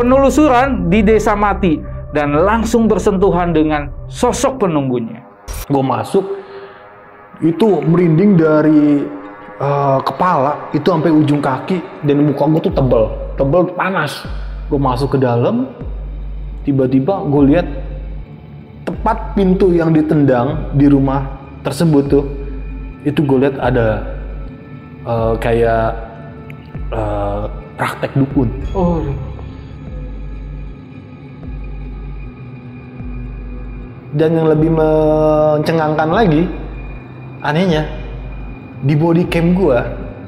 penelusuran di desa mati dan langsung bersentuhan dengan sosok penunggunya. Gue masuk, itu merinding dari kepala itu sampai ujung kaki, dan muka gue tuh tebel panas. Gue masuk ke dalam, tiba-tiba gue lihat tepat pintu yang ditendang di rumah tersebut tuh, itu gue lihat ada kayak praktek dukun. Oh. Dan yang lebih mencengangkan lagi, anehnya, di body cam gue,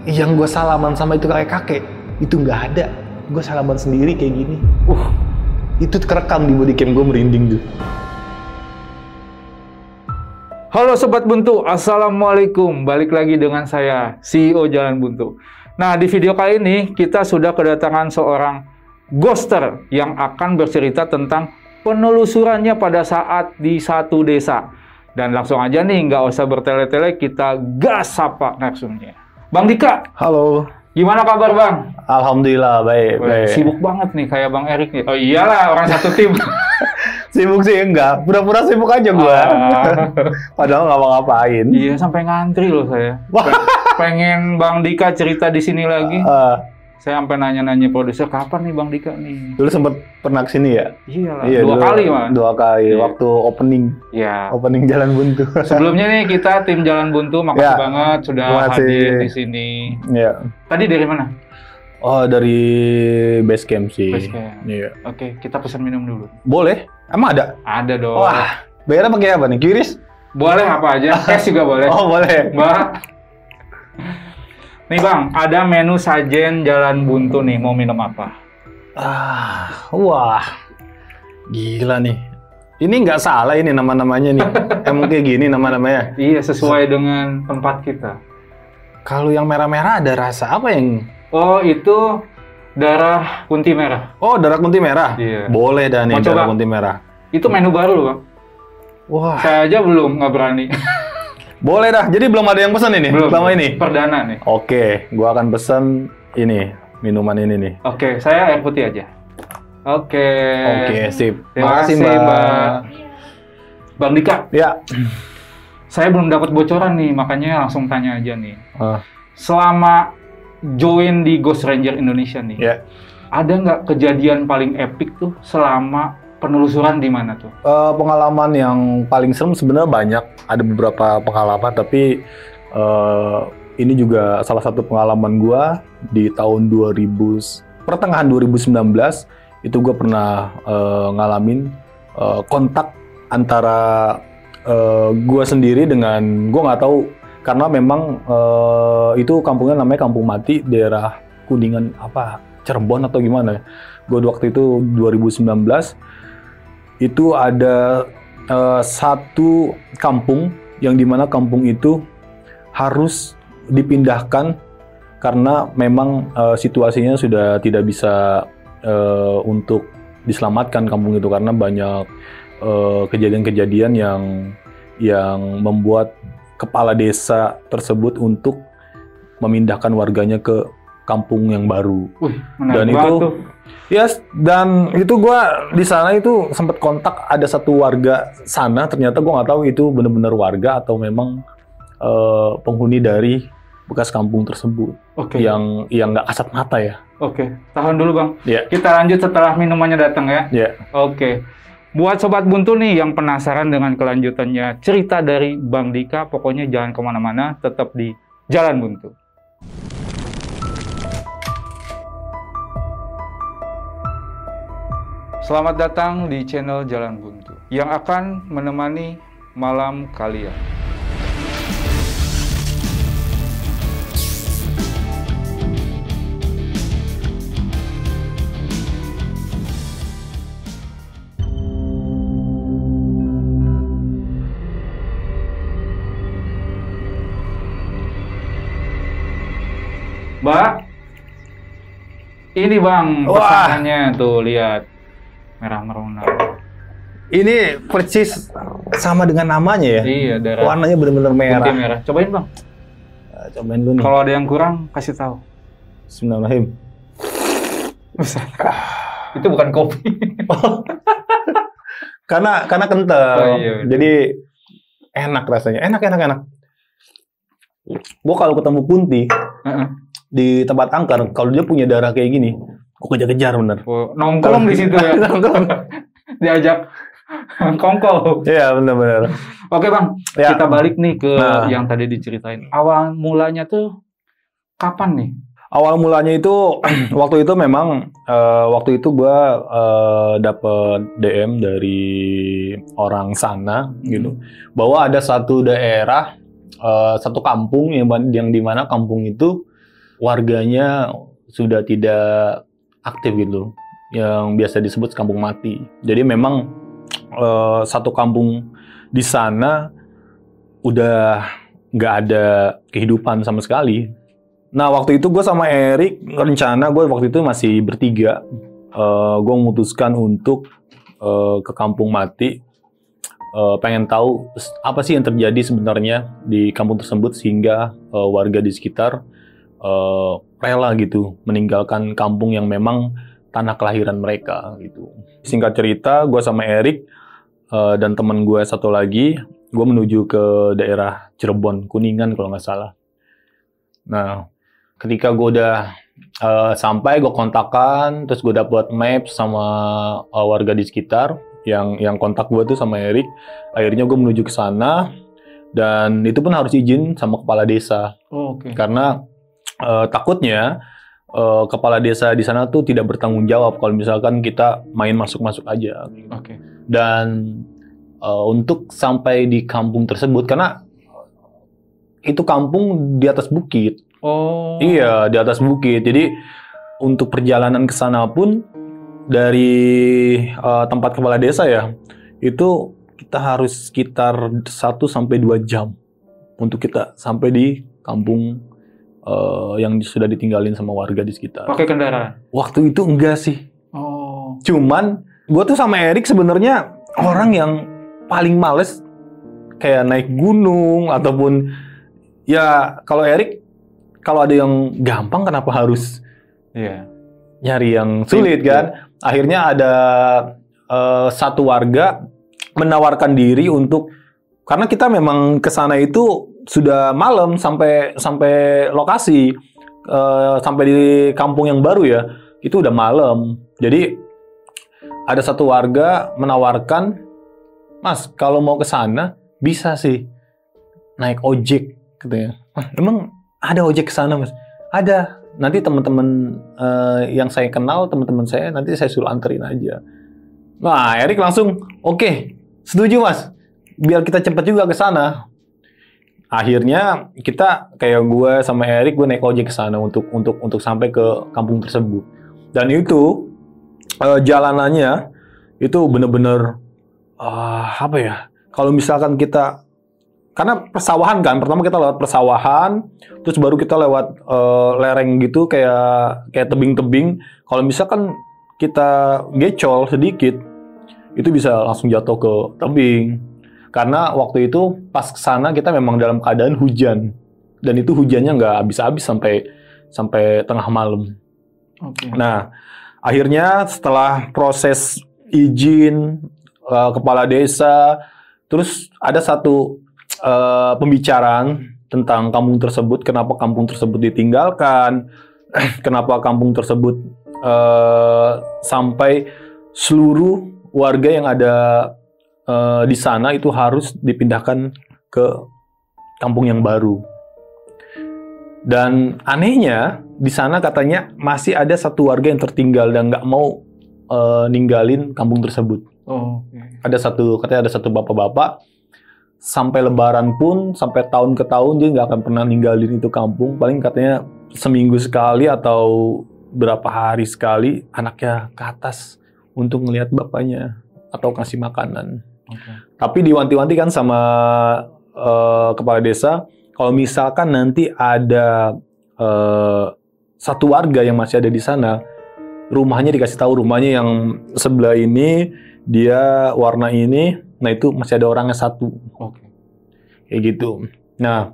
yang gue salaman sama itu kakek-kakek, itu nggak ada. Gue salaman sendiri kayak gini. Itu kerekam di body cam gue, merinding tuh. Halo Sobat Buntu, Assalamualaikum. Balik lagi dengan saya, CEO Jalan Buntu. Nah, di video kali ini kita sudah kedatangan seorang ghoster yang akan bercerita tentang penelusurannya pada saat di satu desa. Dan langsung aja nih, nggak usah bertele-tele, kita gas sapa langsungnya. Bang Dika. Halo. Gimana kabar Bang? Alhamdulillah, baik. Sibuk banget nih, kayak Bang Erik nih. Oh iyalah, orang satu tim. Sibuk sih enggak, pura-pura sibuk aja gua. Padahal nggak ngapain. Iya, sampai ngantri loh saya. Pengen Bang Dika cerita di sini lagi. Saya sampai nanya-nanya produser, kapan nih Bang Dika nih? Dulu sempet pernah kesini ya? Iyalah, dua kali mah. Dua kali, waktu opening. Iya. Opening Jalan Buntu. Sebelumnya nih kita tim Jalan Buntu, makasih banget sudah hadir di sini. Iya. Tadi dari mana? Oh, dari base camp sih. Base camp. Iya. Oke, kita pesan minum dulu. Boleh? Emang ada? Ada dong. Wah, bayarnya pakai apa nih? QRIS? Boleh apa aja, cash juga boleh. Oh, boleh. Mbak. Nih Bang, ada menu sajen Jalan Buntu nih, mau minum apa? Wah, gila nih. Ini nggak salah ini nama-namanya nih. Emang kayak gini nama-namanya? Iya, sesuai dengan tempat kita. Kalau yang merah-merah ada rasa apa yang? Oh, itu darah kunti merah. Oh, darah kunti merah? Iya. Boleh dah nih, darah kunti merah. Itu menu baru loh Bang. Wah. Saya aja belum, nggak berani. Boleh dah, jadi belum ada yang pesan ini? Belum, selama ini? Perdana nih. Oke, gua akan pesan ini, minuman ini nih. Oke, saya air putih aja. Oke, sip. Terima kasih Mbak. Bang Dika. Ya. Saya belum dapat bocoran nih, makanya langsung tanya aja nih. Selama join di Ghost Ranger Indonesia nih, ada nggak kejadian paling epic tuh selama penelusuran di mana tuh? Pengalaman yang paling serem sebenarnya banyak. Ada beberapa pengalaman, tapi ini juga salah satu pengalaman gua di tahun pertengahan 2019 itu gue pernah ngalamin kontak antara gue sendiri dengan, gue nggak tahu, karena memang itu kampungnya namanya Kampung Mati, daerah Kuningan apa Cirebon atau gimana. Gue waktu itu 2019 itu ada satu kampung yang dimana kampung itu harus dipindahkan karena memang situasinya sudah tidak bisa untuk diselamatkan kampung itu, karena banyak kejadian-kejadian yang membuat kepala desa tersebut untuk memindahkan warganya ke kampung yang baru. Dan itu dan itu gue di sana itu sempat kontak ada satu warga sana, ternyata gue nggak tahu itu benar-benar warga atau memang penghuni dari bekas kampung tersebut. Yang nggak kasat mata ya. Tahan dulu Bang. Kita lanjut setelah minumannya datang ya. Buat Sobat Buntu nih yang penasaran dengan kelanjutannya cerita dari Bang Dika, pokoknya jangan kemana-mana, tetap di Jalan Buntu. Selamat datang di channel Jalan Buntu yang akan menemani malam kalian. Mbak, ini Bang pesanannya tuh, lihat. Merah merona. Ini persis sama dengan namanya ya? Iya, darah. Warnanya benar-benar merah. Putih merah. Cobain Bang. Cobain dulu nih. Kalau ada yang kurang, kasih tahu. Bismillahirrahmanirrahim. Itu bukan kopi. Karena kental. Oh, iya, betul. Jadi enak rasanya. Enak. Gue kalau ketemu Kunti di tempat angker, kalau dia punya darah kayak gini, gue kejar-kejar bener. Oh, nongkrong di situ ya. Nongkrong. Diajak kongkol. Iya bener. Oke Bang, Ya. kita balik nih ke Nah. yang tadi diceritain. Awal mulanya tuh kapan nih? Awal mulanya itu waktu itu memang waktu itu gue dapet DM dari orang sana gitu, bahwa ada satu daerah, satu kampung yang dimana kampung itu warganya sudah tidak aktif gitu, yang biasa disebut kampung mati. Jadi memang satu kampung di sana udah nggak ada kehidupan sama sekali. Nah, waktu itu gue sama Erik, rencana gue waktu itu masih bertiga. Gue memutuskan untuk ke kampung mati. Pengen tahu apa sih yang terjadi sebenarnya di kampung tersebut sehingga warga di sekitar rela gitu meninggalkan kampung yang memang tanah kelahiran mereka gitu. Singkat cerita, gue sama Erik dan teman gue satu lagi, gue menuju ke daerah Cirebon, Kuningan kalau nggak salah. Nah, ketika gue udah sampai, gue kontakkan, terus gue dapet map sama warga di sekitar yang kontak gue tuh sama Erik. Akhirnya gue menuju ke sana, dan itu pun harus izin sama kepala desa. Oh, oke. Karena takutnya kepala desa di sana tuh tidak bertanggung jawab kalau misalkan kita main masuk-masuk aja. Oke. Dan untuk sampai di kampung tersebut, karena itu kampung di atas bukit. Oh. Iya, di atas bukit. Jadi untuk perjalanan ke sana pun dari tempat kepala desa ya, itu kita harus sekitar 1-2 jam untuk kita sampai di kampung yang sudah ditinggalin sama warga di sekitar. Pakai kendaraan? Waktu itu enggak sih. Oh. Cuman gue tuh sama Erik sebenarnya orang yang paling males kayak naik gunung ataupun ya kalau Erik kalau ada yang gampang kenapa harus nyari yang sulit kan? Akhirnya ada satu warga menawarkan diri untuk, karena kita memang ke sana itu sudah malam sampai lokasi, sampai di kampung yang baru ya, itu udah malam. Jadi ada satu warga menawarkan, "Mas, kalau mau ke sana bisa sih naik ojek," katanya. Emang ada ojek ke sana, Mas? Ada. Nanti teman-teman yang saya kenal, teman-teman saya, nanti saya suruh anterin aja. Nah, Erik langsung, "Oke, setuju, Mas. Biar kita cepat juga ke sana." Akhirnya kita kayak gue sama Erik, gue naik ojek ke sana untuk sampai ke kampung tersebut. Dan itu jalanannya itu bener-bener apa ya? Kalau misalkan kita, karena persawahan kan, pertama kita lewat persawahan, terus baru kita lewat lereng gitu kayak tebing-tebing. Kalau misalkan kita gecol sedikit, itu bisa langsung jatuh ke tebing. Karena waktu itu pas kesana kita memang dalam keadaan hujan, dan itu hujannya nggak habis-habis sampai tengah malam. Okay. Nah, akhirnya setelah proses izin kepala desa, terus ada satu pembicaraan tentang kampung tersebut, kenapa kampung tersebut ditinggalkan, kenapa kampung tersebut sampai seluruh warga yang ada di sana itu harus dipindahkan ke kampung yang baru. Dan anehnya di sana katanya masih ada satu warga yang tertinggal dan nggak mau ninggalin kampung tersebut. Oh, okay. Katanya ada satu bapak-bapak, sampai lebaran pun, sampai tahun ke tahun dia nggak akan pernah ninggalin itu kampung. Paling katanya seminggu sekali atau berapa hari sekali anaknya ke atas untuk ngelihat bapaknya atau kasih makanan. Okay. Tapi diwanti-wanti kan sama kepala desa, kalau misalkan nanti ada satu warga yang masih ada di sana, rumahnya dikasih tahu, rumahnya yang sebelah ini dia warna ini, nah itu masih ada orangnya satu. Okay. Kayak gitu. Nah,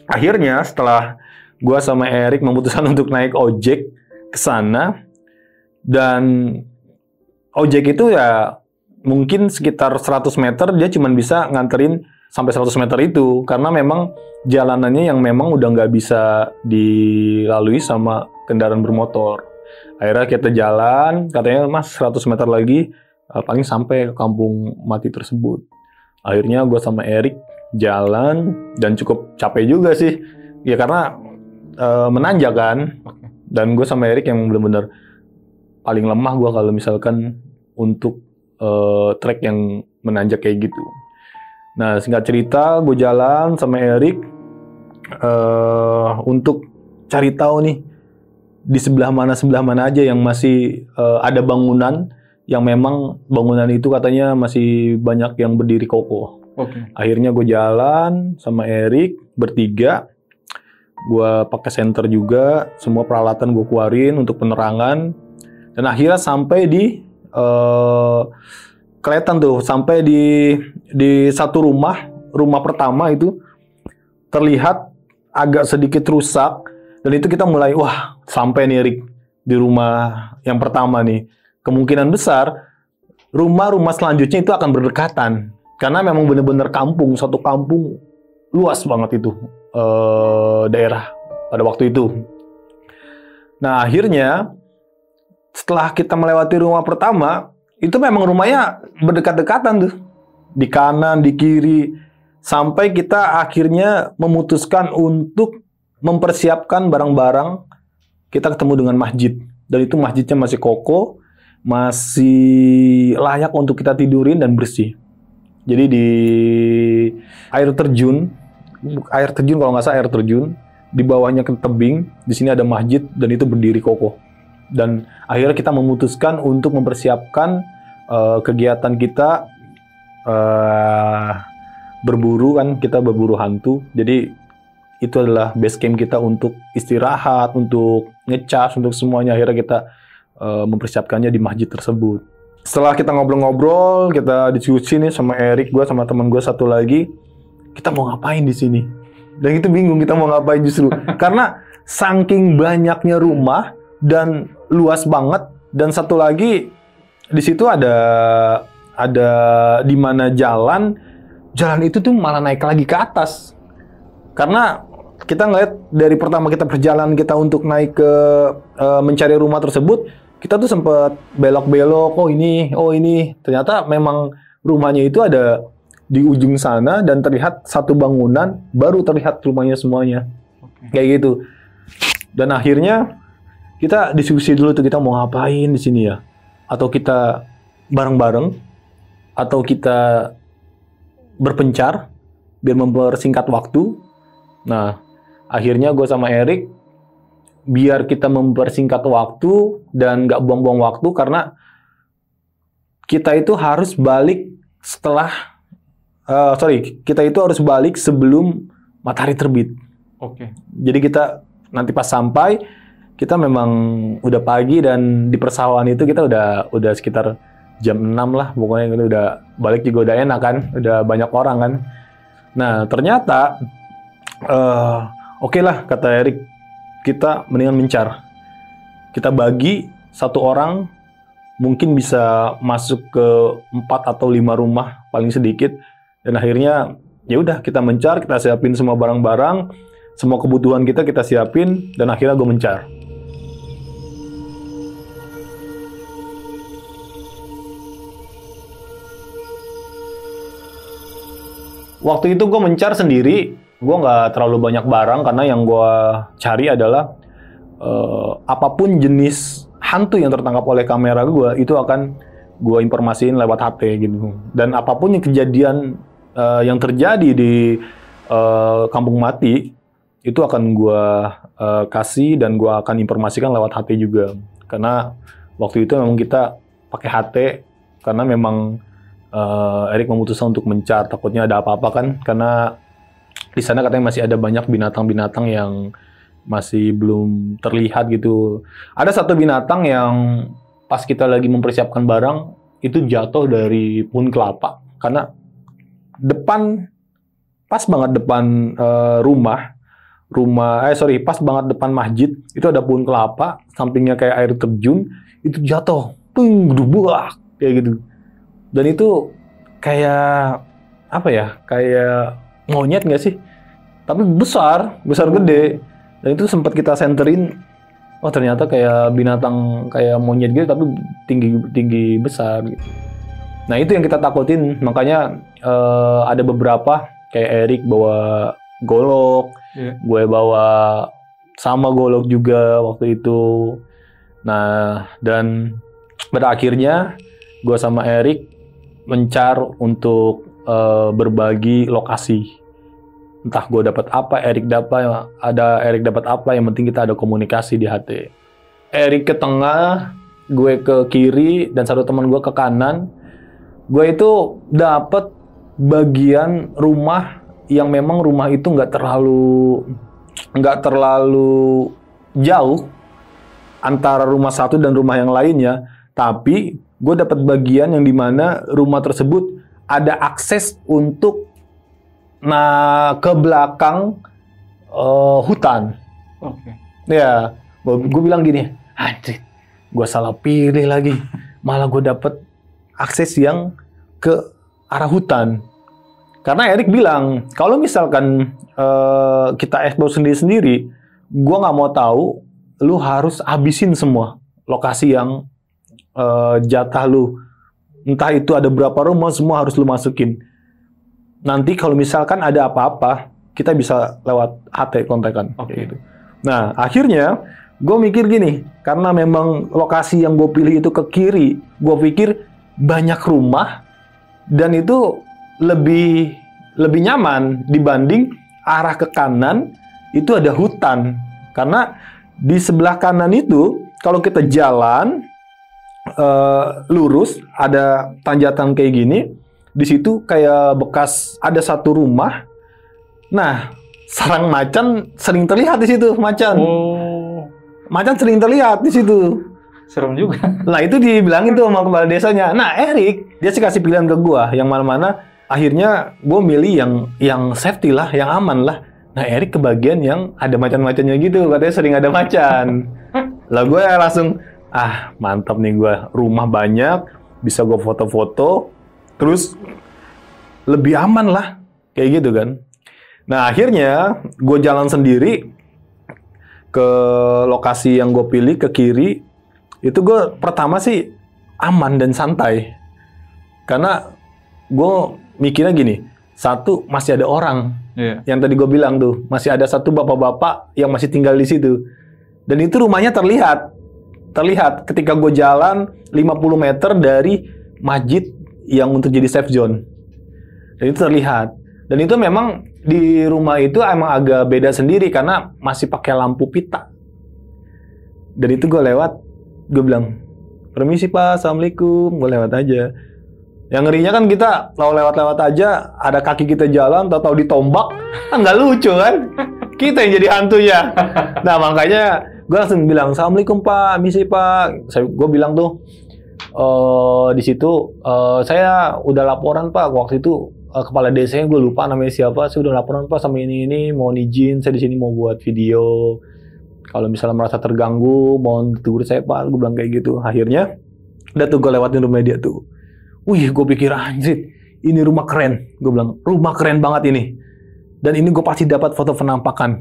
akhirnya setelah gua sama Erik memutuskan untuk naik ojek ke sana, dan ojek itu ya mungkin sekitar 100 meter dia cuma bisa nganterin sampai 100 meter itu karena memang jalanannya yang memang udah nggak bisa dilalui sama kendaraan bermotor. Akhirnya kita jalan, katanya mas 100 meter lagi paling sampai ke kampung mati tersebut. Akhirnya gue sama Erik jalan dan cukup capek juga sih. Ya karena menanjak kan. Dan gue sama Erik yang benar-benar paling lemah gue kalau misalkan untuk trek yang menanjak kayak gitu. Nah singkat cerita gue jalan sama Erik untuk cari tahu nih di sebelah mana aja yang masih ada bangunan yang memang bangunan itu katanya masih banyak yang berdiri kokoh. Akhirnya gue jalan sama Erik bertiga, gue pakai senter juga, semua peralatan gue keluarin untuk penerangan, dan akhirnya sampai di kelihatan tuh sampai di satu rumah pertama itu terlihat agak sedikit rusak. Dan itu kita mulai, wah sampai nih Rick di rumah yang pertama nih. Kemungkinan besar rumah-rumah selanjutnya itu akan berdekatan. Karena memang benar-benar kampung, satu kampung luas banget itu daerah pada waktu itu. Nah akhirnya setelah kita melewati rumah pertama, itu memang rumahnya berdekat-dekatan tuh. Di kanan, di kiri. Sampai kita akhirnya memutuskan untuk mempersiapkan barang-barang, kita ketemu dengan masjid. Dan itu masjidnya masih kokoh, masih layak untuk kita tidurin dan bersih. Jadi di air terjun kalau nggak salah air terjun, di bawahnya ke tebing, di sini ada masjid dan itu berdiri kokoh. Dan akhirnya kita memutuskan untuk mempersiapkan kegiatan kita berburu kan, kita berburu hantu. Jadi itu adalah base camp kita untuk istirahat, untuk ngecas, untuk semuanya. Akhirnya kita mempersiapkannya di masjid tersebut. Setelah kita ngobrol-ngobrol, kita diskusi nih sama Erik, gue sama teman gue satu lagi, kita mau ngapain di sini? Dan itu bingung kita mau ngapain justru. Karena saking banyaknya rumah dan luas banget. Dan satu lagi di situ ada di mana jalan itu tuh malah naik lagi ke atas. Karena kita ngeliat dari pertama kita perjalanan kita untuk naik ke mencari rumah tersebut, kita tuh sempat belok-belok, oh ini. Ternyata memang rumahnya itu ada di ujung sana dan terlihat satu bangunan, baru terlihat rumahnya semuanya. Kayak gitu. Dan akhirnya kita diskusi dulu tuh kita mau ngapain di sini ya? Atau kita bareng-bareng, atau kita berpencar biar mempersingkat waktu. Nah, akhirnya gue sama Erik biar kita mempersingkat waktu dan nggak buang-buang waktu karena kita itu harus balik kita itu harus balik sebelum matahari terbit. Jadi kita nanti pas sampai kita memang udah pagi dan di persawahan itu kita udah sekitar jam 6 lah pokoknya, kita udah balik juga udah enak kan, udah banyak orang kan. Nah ternyata oke lah kata Erik, kita mendingan mencar. Kita bagi satu orang mungkin bisa masuk ke 4 atau 5 rumah paling sedikit. Dan akhirnya ya udah kita mencar, kita siapin semua barang-barang, semua kebutuhan kita siapin dan akhirnya gue mencar. Waktu itu gue mencar sendiri, gue nggak terlalu banyak barang karena yang gue cari adalah apapun jenis hantu yang tertangkap oleh kamera gue itu akan gue informasiin lewat HP gitu. Dan apapun yang kejadian yang terjadi di Kampung Mati itu akan gue kasih dan gue akan informasikan lewat HP juga. Karena waktu itu memang kita pakai HT karena memang Erik memutuskan untuk mencar, takutnya ada apa-apa kan, karena di sana katanya masih ada banyak binatang-binatang yang masih belum terlihat gitu. Ada satu binatang yang pas kita lagi mempersiapkan barang itu jatuh dari pohon kelapa karena pas banget depan pas banget depan masjid itu ada pohon kelapa, sampingnya kayak air terjun, itu jatuh, gedubak. kayak gitu. Dan itu kayak apa ya? Kayak monyet nggak sih? Tapi besar gede. Dan itu sempat kita senterin. Oh ternyata kayak binatang kayak monyet gitu, tapi tinggi besar. Gitu. Nah itu yang kita takutin. Makanya ada beberapa kayak Erik bawa golok, gue bawa sama golok juga waktu itu. Nah dan pada akhirnya gue sama Erik mencar untuk berbagi lokasi. Entah gue dapat apa, Erik dapat apa, yang penting kita ada komunikasi di HT. Erik ke tengah, gue ke kiri, dan satu teman gue ke kanan. Gue itu dapat bagian rumah yang memang rumah itu nggak terlalu jauh antara rumah satu dan rumah yang lainnya. Tapi gue dapat bagian yang dimana rumah tersebut ada akses untuk ke belakang hutan. Oke. Ya, gue bilang gini, anjir, gue salah pilih lagi. Malah gue dapet akses yang ke arah hutan. Karena Erik bilang, kalau misalkan kita explore sendiri-sendiri, gue nggak mau tahu, lu harus habisin semua lokasi yang jatah lu. Entah itu ada berapa rumah, semua harus lu masukin. Nanti kalau misalkan ada apa-apa, kita bisa lewat HT kontekan. Okay. Gitu. Nah, akhirnya gue mikir gini, karena memang lokasi yang gue pilih itu ke kiri, gue pikir banyak rumah, dan itu lebih nyaman dibanding arah ke kanan, itu ada hutan. Karena di sebelah kanan itu, kalau kita jalan, lurus, ada tanjakan kayak gini, di situ kayak bekas ada satu rumah. Nah, sarang macan sering terlihat di situ, macan. Oh. Macan sering terlihat di situ. Serem juga. Nah, itu dibilangin tuh sama kepala desanya. Nah, Erik, dia sih kasih pilihan ke gua yang mana-mana. Akhirnya gua milih yang safety lah, yang aman lah. Nah, Erik kebagian yang ada macan-macannya gitu, katanya sering ada macan. Lah gue langsung, mantap nih gua, rumah banyak, bisa gua foto-foto. Terus lebih aman lah, kayak gitu kan. Nah akhirnya gue jalan sendiri ke lokasi yang gue pilih ke kiri. Itu gue pertama sih aman dan santai. Karena gue mikirnya gini, satu masih ada orang. Yang tadi gue bilang tuh, masih ada satu bapak-bapak yang masih tinggal di situ. Dan itu rumahnya terlihat ketika gue jalan 50 meter dari masjid yang untuk jadi safe zone. Dan itu terlihat. Dan itu memang di rumah itu emang agak beda sendiri karena masih pakai lampu pita. Dan itu gue lewat, gue bilang, permisi Pak, Assalamualaikum, gue lewat aja. Yang ngerinya kan kita kalau lewat-lewat aja, ada kaki kita jalan, tahu-tahu ditombak, kan nggak lucu kan? Kita yang jadi hantunya. Nah makanya gue langsung bilang, Assalamualaikum Pak, misi Pak. Gue bilang tuh, di situ saya udah laporan Pak, waktu itu kepala desanya gue lupa namanya siapa, saya udah laporan Pak sama ini mohon izin, saya di sini mau buat video, kalau misalnya merasa terganggu mohon tegur saya Pak, gue bilang kayak gitu. Akhirnya udah tuh gue lewatin rumah dia tuh, wih gue pikir anjir ini rumah keren, gue bilang rumah keren banget ini, dan ini gue pasti dapat foto penampakan.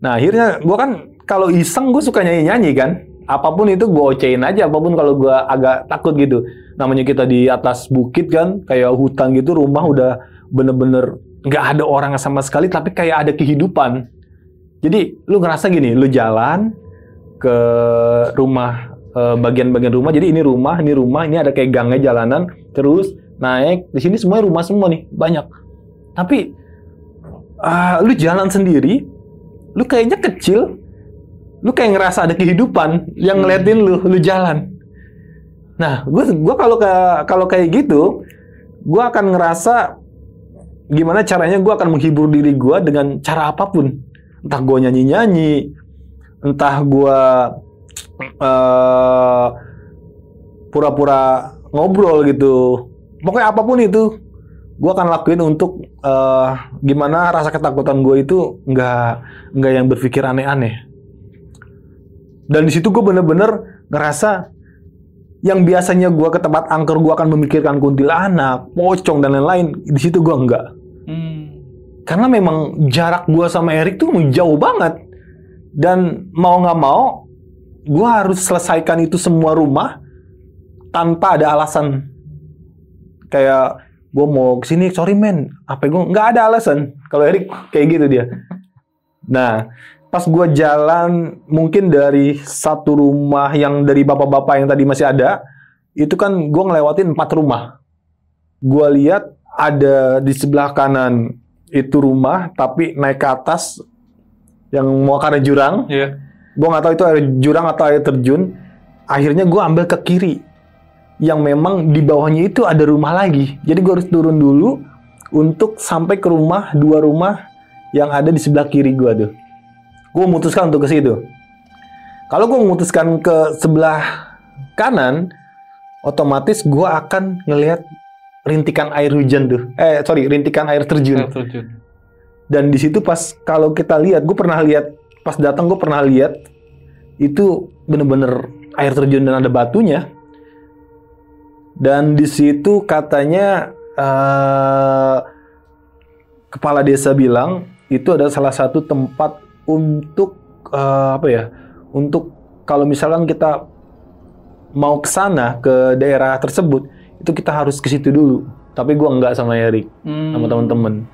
Nah akhirnya gue kan kalau iseng gue suka nyanyi-nyanyi kan, apapun itu gue ocehin aja, apapun kalau gue agak takut gitu. Namanya kita di atas bukit kan, kayak hutan gitu, rumah udah bener-bener nggak ada orang sama sekali, tapi kayak ada kehidupan. Jadi lu ngerasa gini, lu jalan ke rumah, bagian-bagian rumah, jadi ini rumah, ini ada kayak gangnya jalanan, terus naik, di sini semuanya rumah semua nih, banyak. Tapi lu jalan sendiri, lu kayaknya kecil, lu kayak ngerasa ada kehidupan yang ngeliatin lu jalan. Nah, gue kalau kayak gitu, gue akan ngerasa gimana caranya gue akan menghibur diri gue dengan cara apapun. Entah gue nyanyi-nyanyi, entah gue pura-pura ngobrol gitu. Pokoknya apapun itu, gue akan lakuin untuk gimana rasa ketakutan gue itu nggak yang berpikir aneh-aneh. Dan di situ gue bener-bener ngerasa Yang biasanya gue ke tempat angker gue akan memikirkan kuntilanak, pocong dan lain-lain. Di situ gue enggak. Karena memang jarak gue sama Erik tuh jauh banget. Dan mau nggak mau, gue harus selesaikan itu semua rumah tanpa ada alasan. Kayak gue mau kesini, sorry men, apa gue nggak ada alasan. Kalau Erik kayak gitu dia. Nah, pas gue jalan mungkin dari satu rumah yang dari bapak-bapak yang tadi masih ada, itu kan gue ngelewatin 4 rumah. Gue lihat ada di sebelah kanan itu rumah, tapi naik ke atas yang mau ke arah jurang. Iya. Gue nggak tahu itu air jurang atau air terjun. Akhirnya gue ambil ke kiri, yang memang di bawahnya itu ada rumah lagi. Jadi gue harus turun dulu untuk sampai ke rumah, 2 rumah yang ada di sebelah kiri gue tuh. Gue memutuskan untuk ke situ. Kalau gue memutuskan ke sebelah kanan, otomatis gue akan ngelihat rintikan air hujan tuh. Rintikan air terjun. Dan di situ pas kalau kita lihat, gue pernah lihat pas datang, gue pernah lihat itu bener-bener air terjun dan ada batunya. Dan di situ katanya kepala desa bilang itu adalah salah satu tempat untuk untuk kalau misalkan kita mau ke sana ke daerah tersebut, itu kita harus ke situ dulu. Tapi gue enggak sama Erik, sama teman-teman.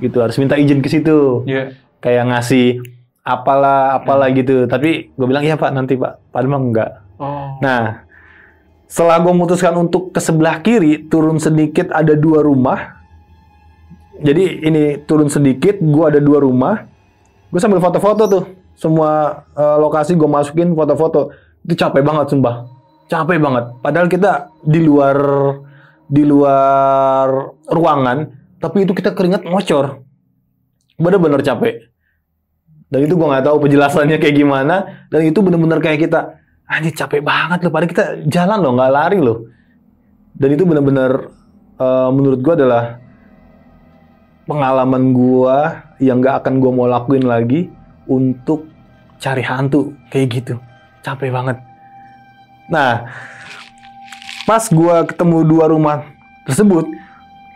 Gitu, harus minta izin ke situ. Yeah. Kayak ngasih apalah gitu. Tapi gue bilang, iya Pak, nanti Pak. Padahal enggak. Oh. Nah, setelah gue memutuskan untuk ke sebelah kiri, turun sedikit ada 2 rumah. Jadi ini turun sedikit, gue ada 2 rumah. Gue sambil foto-foto tuh. Semua lokasi gue masukin foto-foto. Itu capek banget, sumpah. Capek banget. Padahal kita di luar ruangan, tapi itu kita keringat ngocor. Bener-bener capek. Dan itu gue nggak tahu penjelasannya kayak gimana. Dan itu bener-bener kayak kita, anjir capek banget loh. Padahal kita jalan loh, nggak lari loh. Dan itu bener-bener menurut gue adalah pengalaman gue yang nggak akan gue mau lakuin lagi untuk cari hantu kayak gitu. Capek banget. Nah, pas gue ketemu 2 rumah tersebut,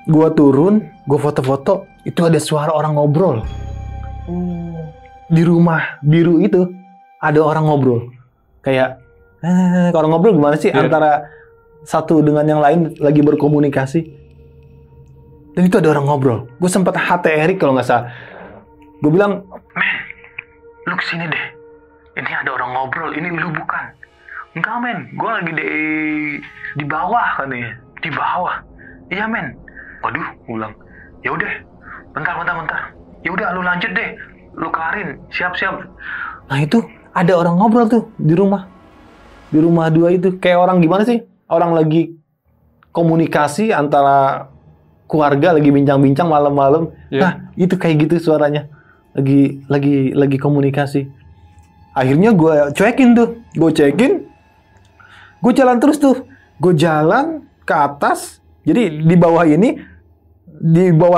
gue turun, gue foto-foto, itu ada suara orang ngobrol. Di rumah biru itu ada orang ngobrol. Kayak, orang ngobrol gimana sih? Yeah. Antara satu dengan yang lain lagi berkomunikasi. Dan itu ada orang ngobrol. Gue sempat HT Erik kalau nggak salah. Gue bilang, men, lu kesini deh. Ini ada orang ngobrol, ini lu bukan. Enggak men, gue lagi di bawah katanya. Di bawah. Iya men. Waduh, gue bilang, ya udah, bentar. Ya udah, lu lanjut deh, lu kelarin, siap. Nah itu ada orang ngobrol tuh di rumah 2 itu, kayak orang gimana sih? Orang lagi komunikasi antara keluarga, lagi bincang-bincang malam-malam. Yeah. Nah itu kayak gitu suaranya, lagi komunikasi. Akhirnya gue cekin, gue jalan terus tuh, gue jalan ke atas. Jadi di bawah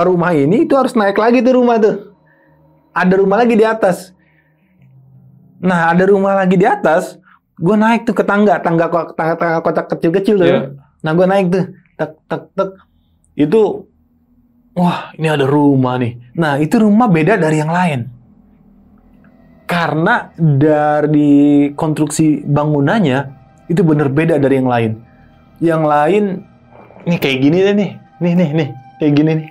rumah ini itu harus naik lagi tuh rumah tuh. Ada rumah lagi di atas. Nah, ada rumah lagi di atas. Gue naik tuh ke tangga kotak kecil-kecil tuh. Yeah. Nah, gue naik tuh, tek. Itu, wah, ini ada rumah nih. Nah, itu rumah beda dari yang lain. Karena dari konstruksi bangunannya itu bener beda dari yang lain. Yang lain ini kayak gini deh nih. Nih. Kayak gini nih.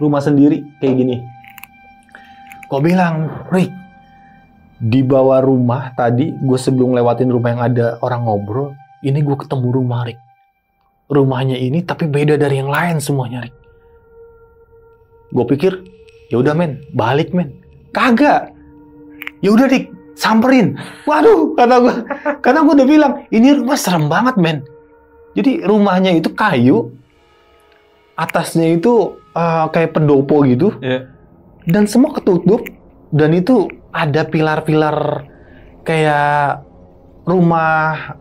Rumah sendiri kayak gini. Gue bilang, Rick, di bawah rumah tadi, gue sebelum lewatin rumah yang ada orang ngobrol, ini gue ketemu rumah, Rick. Rumahnya ini tapi beda dari yang lain semuanya, Rick. Gue pikir, ya udah men, balik men. Kagak. Ya udah Rick, samperin. Waduh, karena gue udah bilang, ini rumah serem banget men. Jadi rumahnya itu kayu, atasnya itu kayak pendopo gitu. Yeah. Dan semua ketutup, dan itu ada pilar-pilar kayak rumah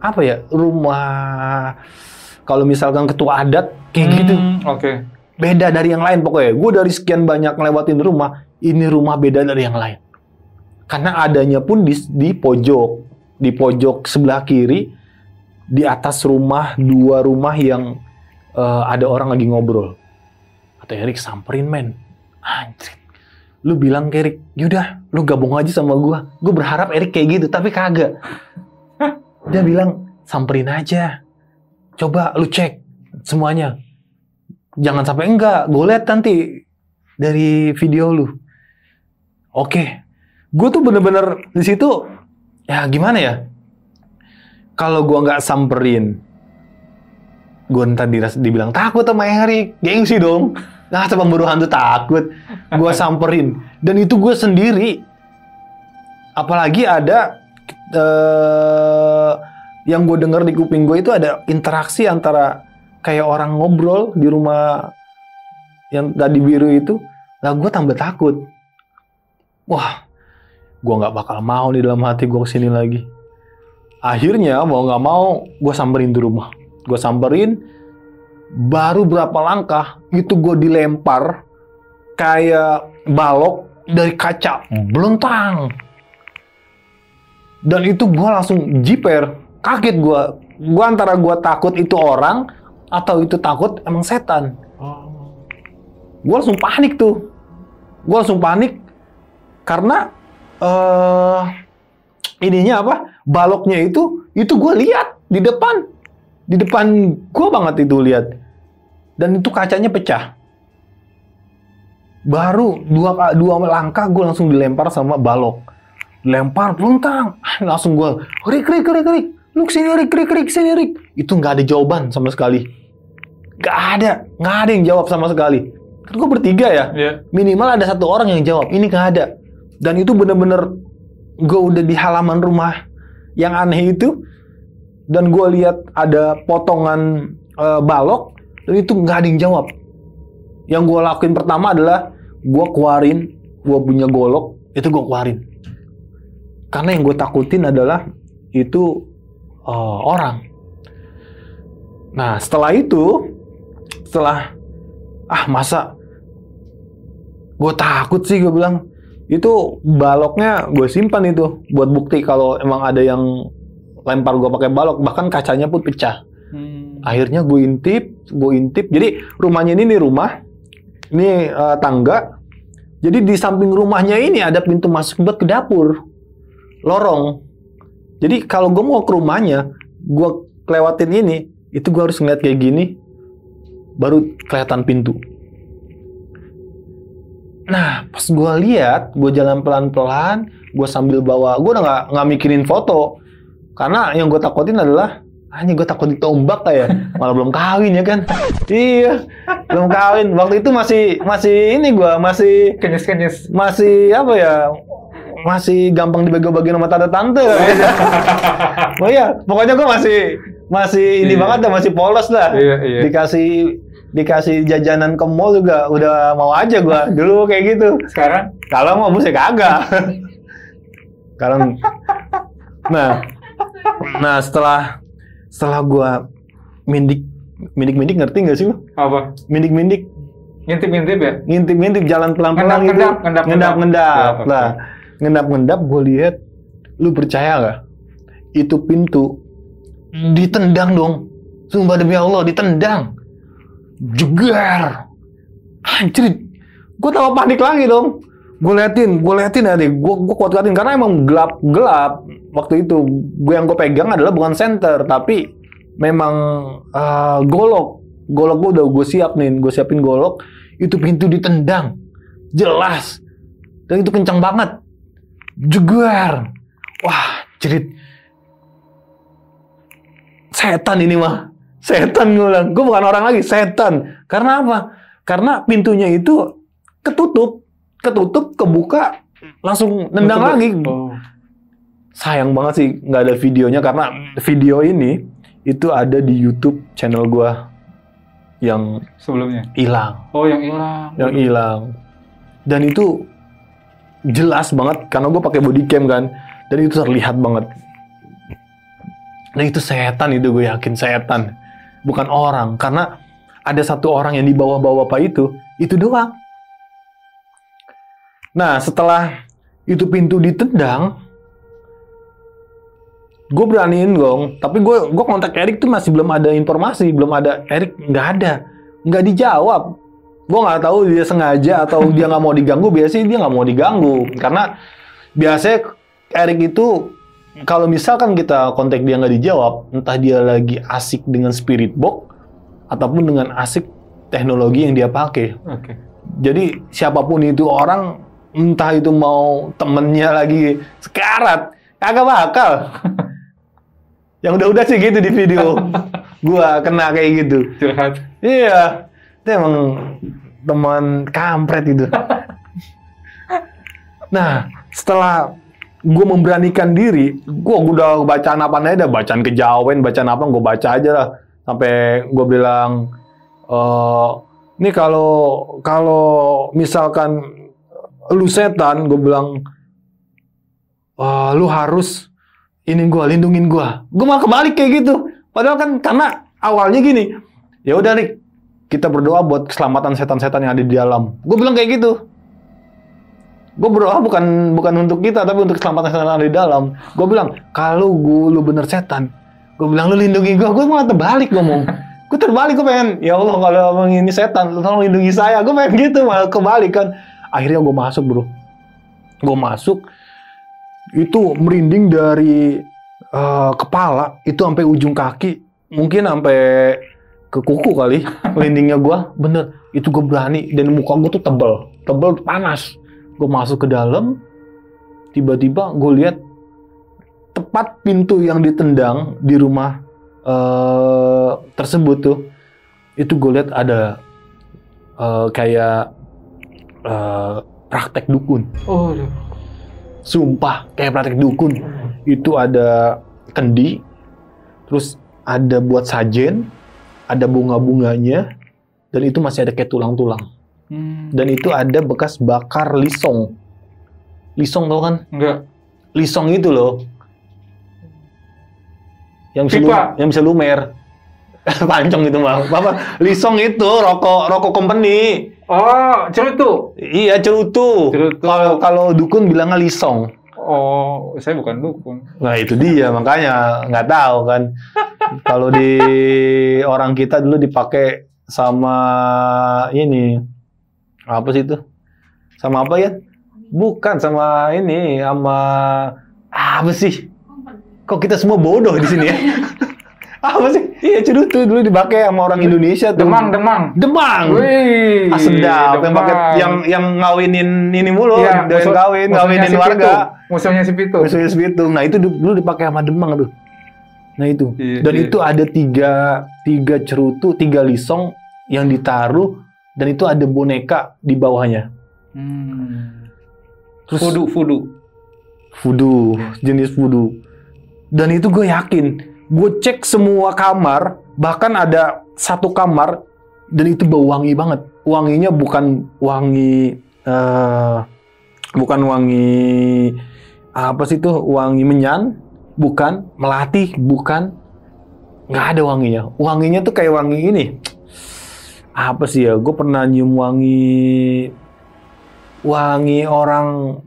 kalau misalkan ketua adat kayak gitu. Okay. Beda dari yang lain pokoknya. Gue dari sekian banyak ngelewatin rumah, ini rumah beda dari yang lain. Karena adanya pun di pojok sebelah kiri di atas rumah, 2 rumah yang ada orang lagi ngobrol. Kata Erik, samperin men. Anjir. Lu bilang ke Erik, yaudah lu gabung aja sama gua. Gue berharap Erik kayak gitu, tapi kagak. Dia bilang, samperin aja. Coba lu cek semuanya. Jangan sampai enggak, gue lihat nanti dari video lu. Oke. Gue tuh bener-bener di situ, ya gimana ya? Kalau gue nggak samperin, gue ntar dibilang takut sama Erik, gengsi dong. Nah, pemburu hantu takut. Gue samperin, dan itu gue sendiri. Apalagi ada yang gue denger di kuping gue itu ada interaksi antara kayak orang ngobrol di rumah yang tadi biru itu. Lah gue tambah takut. Wah, gue nggak bakal mau di dalam hati gue kesini lagi. Akhirnya mau nggak mau gue samperin di rumah. Gue samperin, baru berapa langkah itu gue dilempar kayak balok dari kaca, belentang. Dan itu gue langsung jiper, kaget gue. Gue antara gue takut itu orang atau itu takut emang setan. Gue langsung panik tuh. Gue langsung panik karena ininya apa? Baloknya itu gue lihat di depan gue banget itu lihat. Dan itu kacanya pecah. Baru dua langkah gue langsung dilempar sama balok. Lempar pelentang, langsung gue Rik, lu kesini Rik, sini Rik. Itu nggak ada jawaban sama sekali. Nggak ada yang jawab sama sekali. Kan gue bertiga ya, minimal ada 1 orang yang jawab. Ini nggak ada. Dan itu bener-bener gue udah di halaman rumah yang aneh itu, dan gue lihat ada potongan balok, dan itu nggak ada yang jawab. Yang gue lakuin pertama adalah gue keluarin, gue punya golok, itu gue keluarin. Karena yang gue takutin adalah itu orang. Nah setelah masa gue takut sih, gue bilang. Itu baloknya gue simpan itu buat bukti kalau emang ada yang lempar gue pakai balok, bahkan kacanya pun pecah. Akhirnya gue intip. Jadi rumahnya ini tangga. Jadi di samping rumahnya ini ada pintu masuk buat ke dapur, lorong. Jadi kalau gue mau ke rumahnya, gue lewatin ini, itu gue harus ngeliat kayak gini, baru kelihatan pintu. Nah, pas gue lihat, gue jalan pelan-pelan, gue sambil bawa, gue udah nggak mikirin foto, karena yang gue takutin adalah, gue takut ditombak kayak, malah belum kawin ya kan? Iya, belum kawin. Waktu itu masih ini gue masih kenyes, masih apa ya? Masih gampang dibagi-bagiin sama tante-tante. Oh iya, pokoknya gue masih ini banget dah, masih polos lah. Iya. Dikasih jajanan ke mall juga udah mau aja gua dulu kayak gitu. Sekarang kalau mau busnya kagak. Sekarang nah setelah gua mindik ngerti nggak sih lu? Apa? Mindik Ngintip ya? Ngintip jalan pelan-pelan gitu. Ngendap. Lah, ngendap gua lihat, lu percaya nggak? Itu pintu ditendang dong. Sumpah demi Allah ditendang. Jegar, anjir, gue tambah panik lagi dong. Gue liatin nanti, gue kuat-kuatin karena emang gelap waktu itu. Yang gue pegang adalah bukan senter, tapi memang golok gue udah gue siapin golok. Itu pintu ditendang, jelas, dan itu kencang banget, jegar. Wah, cerit, setan ini mah. Setan, gue bilang. Gue bukan orang lagi, setan. Karena apa? Karena pintunya itu ketutup, kebuka, langsung nendang lagi. Sayang banget sih nggak ada videonya, karena video ini itu ada di YouTube channel gue yang sebelumnya hilang. Oh, yang hilang. Dan itu jelas banget karena gue pakai body cam kan, dan itu terlihat banget. Nah itu setan, itu gue yakin setan. Bukan orang, karena ada 1 orang yang di bawah Pak itu doang. Nah, setelah itu pintu ditendang, Gue beraniin dong, tapi gue kontak Erik tuh masih belum ada informasi, belum ada. Erik nggak dijawab. Gue nggak tahu dia sengaja atau dia nggak mau diganggu. Biasanya dia nggak mau diganggu, karena biasanya Erik itu kalau misalkan kita kontak dia nggak dijawab, entah dia lagi asik dengan spirit box ataupun dengan asik teknologi yang dia pakai. Oke. Jadi siapapun itu orang, entah itu mau temennya lagi sekarat, kagak bakal. Yang udah sih gitu di video. Gua kena kayak gitu. Curhat. Iya. Itu emang teman kampret itu. Nah, setelah gue memberanikan diri, gue udah bacaan apa aja, bacaan kejawen, bacaan apa, gue baca aja lah. Sampai gue bilang, ini kalau misalkan lu setan, gue bilang, lu harus ini gue, lindungin gue. Gue malah kebalik kayak gitu. Padahal kan karena awalnya gini, ya udah Rik, kita berdoa buat keselamatan setan-setan yang ada di dalam. Gue bilang kayak gitu. Gue berdoa bukan untuk kita, tapi untuk keselamatan setan yang ada di dalam. Gue bilang, kalau lu bener setan, gue bilang lu lindungi gue. Gue malah terbalik ngomong. Gue terbalik, gue pengen, ya Allah kalau ini setan, tolong lindungi saya. Gue pengen gitu, malah kebalik kan. Akhirnya gue masuk bro. Gue masuk, itu merinding dari kepala itu sampai ujung kaki, mungkin sampai ke kuku kali merindingnya gue. Bener, itu gue berani dan muka gue tuh tebel panas. Gue masuk ke dalam, tiba-tiba gue lihat tepat pintu yang ditendang di rumah tersebut tuh, itu gue lihat ada kayak praktek dukun. Oh, sumpah kayak praktek dukun. Itu ada kendi, terus ada buat sajen, ada bunga-bunganya, dan itu masih ada kayak tulang-tulang. Dan itu ada bekas bakar lisong. Lisong tau kan? Enggak. Lisong itu loh. Yang bisa lumer. Pancong itu mah. Apa? Lisong itu rokok company. Oh, cerutu. Iya, cerutu. Kalau dukun bilangnya lisong. Oh, saya bukan dukun. Nah, itu dia, makanya nggak tahu kan. Kalau di orang kita dulu dipakai sama ini, apa sih itu? Sama apa ya? Bukan sama ini, sama apa sih? Kok kita semua bodoh di sini ya? Apa sih? Iya, cerutu dulu dipakai sama orang Indonesia tuh. Demang. Wih, sedap. Yang pakai yang ngawinin ini mulu, iya, ngawinin si warga. Musuhnya si Pitung. Nah, itu dulu dipakai sama Demang tuh. Nah, itu. Iya, dan iya. itu ada tiga cerutu, 3 lisong yang ditaruh, dan itu ada boneka di bawahnya. Terus voodoo, jenis voodoo. Dan itu gue yakin. Gue cek semua kamar, bahkan ada satu kamar, dan itu bau wangi banget. Wanginya bukan wangi apa sih itu, wangi menyan, bukan, melati, bukan, nggak ada wanginya. Wanginya tuh kayak wangi ini, apa sih ya? Gue pernah nyium wangi orang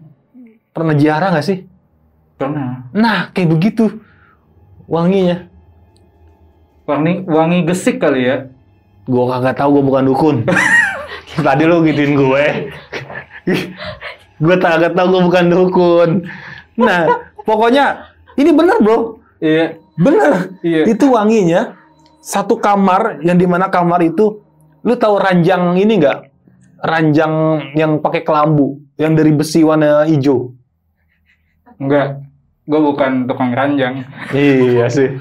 pernah ziarah nggak sih? Pernah. Nah, kayak begitu. Wanginya. Wangi gesik kali ya? Gue kagak tahu, gue bukan dukun. Tadi lo gituin gue. Gue kagak tahu, gue bukan dukun. Nah, pokoknya ini bener bro. Iya. Bener. Iya. Itu wanginya satu kamar, yang dimana kamar itu, lu tahu ranjang ini nggak? Ranjang yang pakai kelambu, yang dari besi warna hijau. Enggak. Gue bukan tukang ranjang. Iya sih.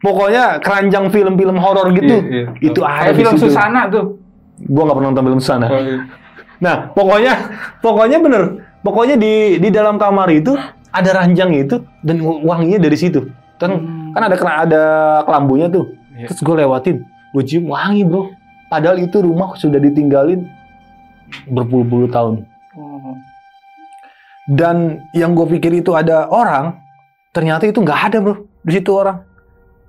Pokoknya keranjang film-film horor gitu. Iya. Itu ada kayak di film situ. Susana tuh. Gua nggak pernah nonton film Susana. Oh, iya. Nah, pokoknya bener. Pokoknya di dalam kamar itu ada ranjang itu, dan wanginya dari situ. Kan ada kelambunya tuh. Iya. Terus gue lewatin, gue cium wangi bro. Padahal itu rumah sudah ditinggalin berpuluh-puluh tahun. Dan yang gue pikir itu ada orang, ternyata itu nggak ada bro di situ orang.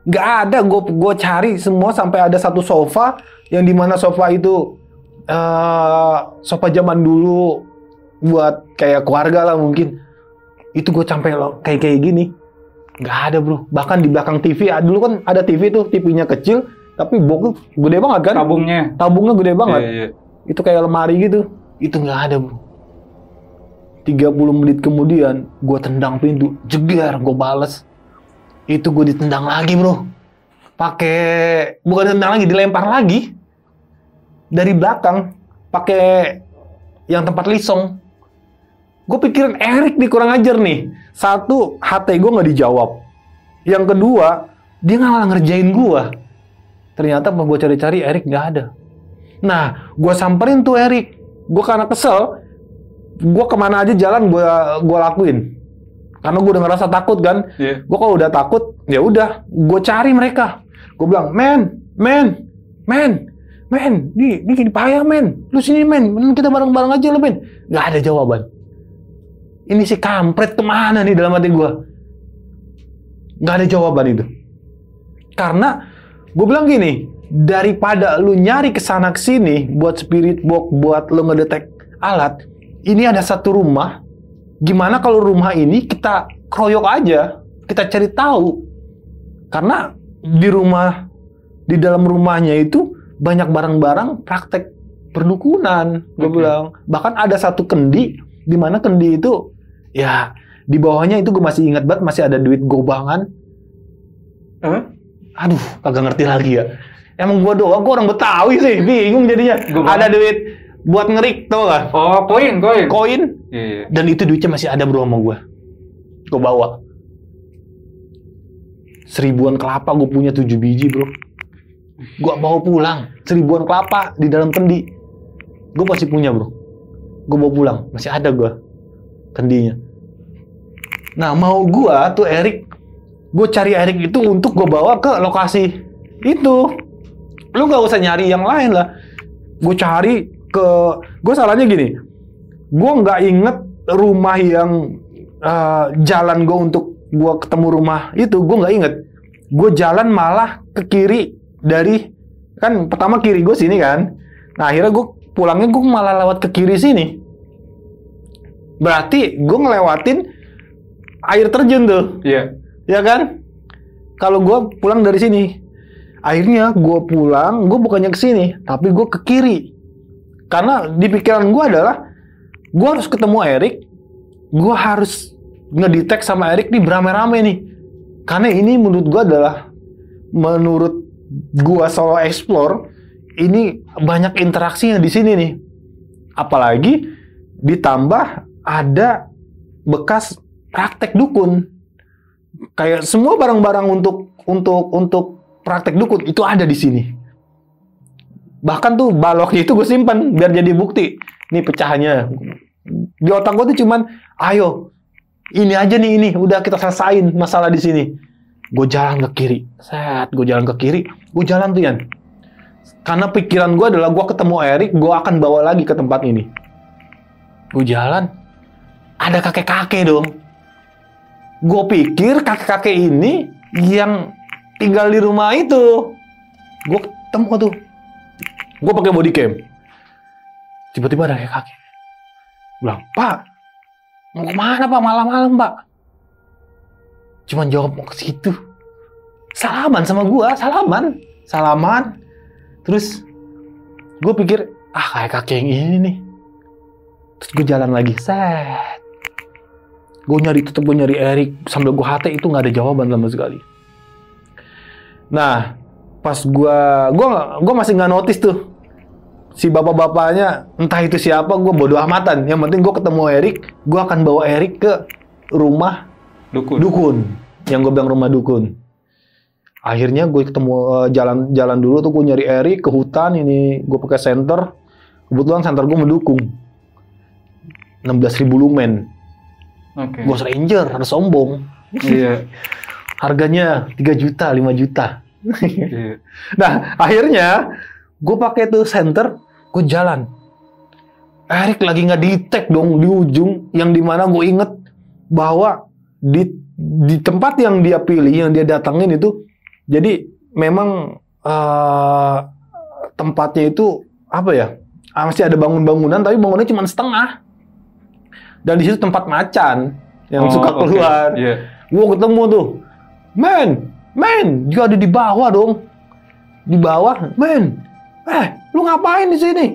Nggak ada. Gue cari semua sampai ada satu sofa, yang dimana sofa itu sofa zaman dulu buat kayak keluarga lah mungkin. Itu gue sampai kayak gini. Nggak ada bro. Bahkan di belakang TV, dulu kan ada TV tuh, TV-nya kecil, tapi box gede banget kan? Tabungnya gede banget. Iya. Itu kayak lemari gitu. Itu nggak ada bro. 30 menit kemudian, gue tendang pintu, jeger, gue bales. Itu gue ditendang lagi bro. Bukan tendang lagi, dilempar lagi. Dari belakang, pakai yang tempat lisong. Gue pikirin Erik nih kurang ajar nih. Satu, HT gue nggak dijawab. Yang kedua, dia nggak ngerjain gue. Ternyata pas gue cari-cari, Erik nggak ada. Nah, gue samperin tuh Erik. Gue karena kesel, gue kemana aja jalan gue lakuin. Karena gue udah ngerasa takut kan. Yeah. Gue kalau udah takut, ya udah, gue cari mereka. Gue bilang, men, ini payah men, lu sini men, kita bareng-bareng aja lu men. Gak ada jawaban. Ini si kampret kemana nih dalam hati gue? Gak ada jawaban itu. Karena gue bilang gini, daripada lu nyari kesana kesini buat spirit box, buat lu ngedetek alat, ini ada satu rumah. Gimana kalau rumah ini kita kroyok aja, kita cari tahu. Karena di dalam rumahnya itu banyak barang-barang praktek perdukunan, gue bilang. Bahkan ada satu kendi, di mana kendi itu, ya di bawahnya itu gue masih ingat banget, masih ada duit gobangan. Aduh, kagak ngerti lagi ya. Emang gue doang, gue orang Betawi sih, bingung jadinya. Ada duit buat ngerik, tau gak? Oh, koin. Iya. Dan itu duitnya masih ada bro sama gue. Gue bawa. 1000-an kelapa gue punya 7 biji bro. Gue bawa pulang 1000-an kelapa di dalam kendi. Gue masih punya bro. Gue bawa pulang, masih ada gue kendinya. Nah mau gue tuh Erik, gue cari Erik itu untuk gue bawa ke lokasi itu. Lu gak usah nyari yang lain lah. Gue cari gue salahnya gini. Gue nggak inget rumah yang jalan gue untuk gue ketemu rumah itu, gue nggak inget. Gue jalan malah ke kiri dari, kan pertama kiri gue sini kan. Nah akhirnya gue pulangnya gue malah lewat ke kiri sini. Berarti gue ngelewatin air terjun tuh. Iya. Ya kan? Kalau gue pulang dari sini. Akhirnya gue pulang, gue bukannya ke sini, tapi gue ke kiri. Karena di pikiran gue adalah, gue harus ketemu Erik, gue harus ngedetect sama Erik nih beramai-ramai nih. Karena ini menurut gue solo explore, ini banyak interaksinya di sini nih. Apalagi ditambah ada bekas praktek dukun. Kayak semua barang-barang untuk praktek dukun itu ada di sini. Bahkan tuh baloknya itu gue simpan biar jadi bukti. Nih pecahannya. Di otak gue tuh cuman, ayo, ini aja nih ini, udah kita selesain masalah di sini. Gue jalan ke kiri, gue jalan tuh Yan. Karena pikiran gue adalah gue ketemu Erik, gue akan bawa lagi ke tempat ini. Gue jalan, ada kakek-kakek dong. Gue pikir kakek-kakek ini yang tinggal di rumah itu. Gue ketemu tuh. Gue pakai body cam. Tiba-tiba ada kakek. Bilang, Pak, mau kemana Pak? Malam-malam Pak. Cuman jawab mau ke situ. Salaman sama gue, salaman. Terus gue pikir, kayak kakek yang ini nih. Terus gue jalan lagi, set. Gue nyari Erik sambil gue HT itu nggak ada jawaban sama sekali. Nah, pas gue masih nggak notice tuh si bapak-bapaknya, entah itu siapa, gue bodo amatan. Yang penting gue ketemu Erik, gue akan bawa Erik ke rumah dukun. Yang gue bilang rumah dukun. Akhirnya gue ketemu jalan dulu tuh, gue nyari Erik ke hutan ini, gue pakai senter. Kebetulan senter gue mendukung 16.000 lumen. Okay. Bos Ranger, harus sombong. Iya. Harganya 3 juta, 5 juta. Iya. Nah, akhirnya gue pakai tuh senter, gue jalan. Erik lagi nggak detect dong di ujung, yang dimana gue inget bahwa di tempat yang dia pilih, yang dia datangin itu, jadi memang tempatnya itu apa ya? Masih ada bangunan, tapi bangunannya cuma setengah. Dan di situ tempat macan yang suka keluar. Okay. Yeah. Gue ketemu tuh Men, juga ada di bawah dong. Di bawah, men. Lu ngapain di sini?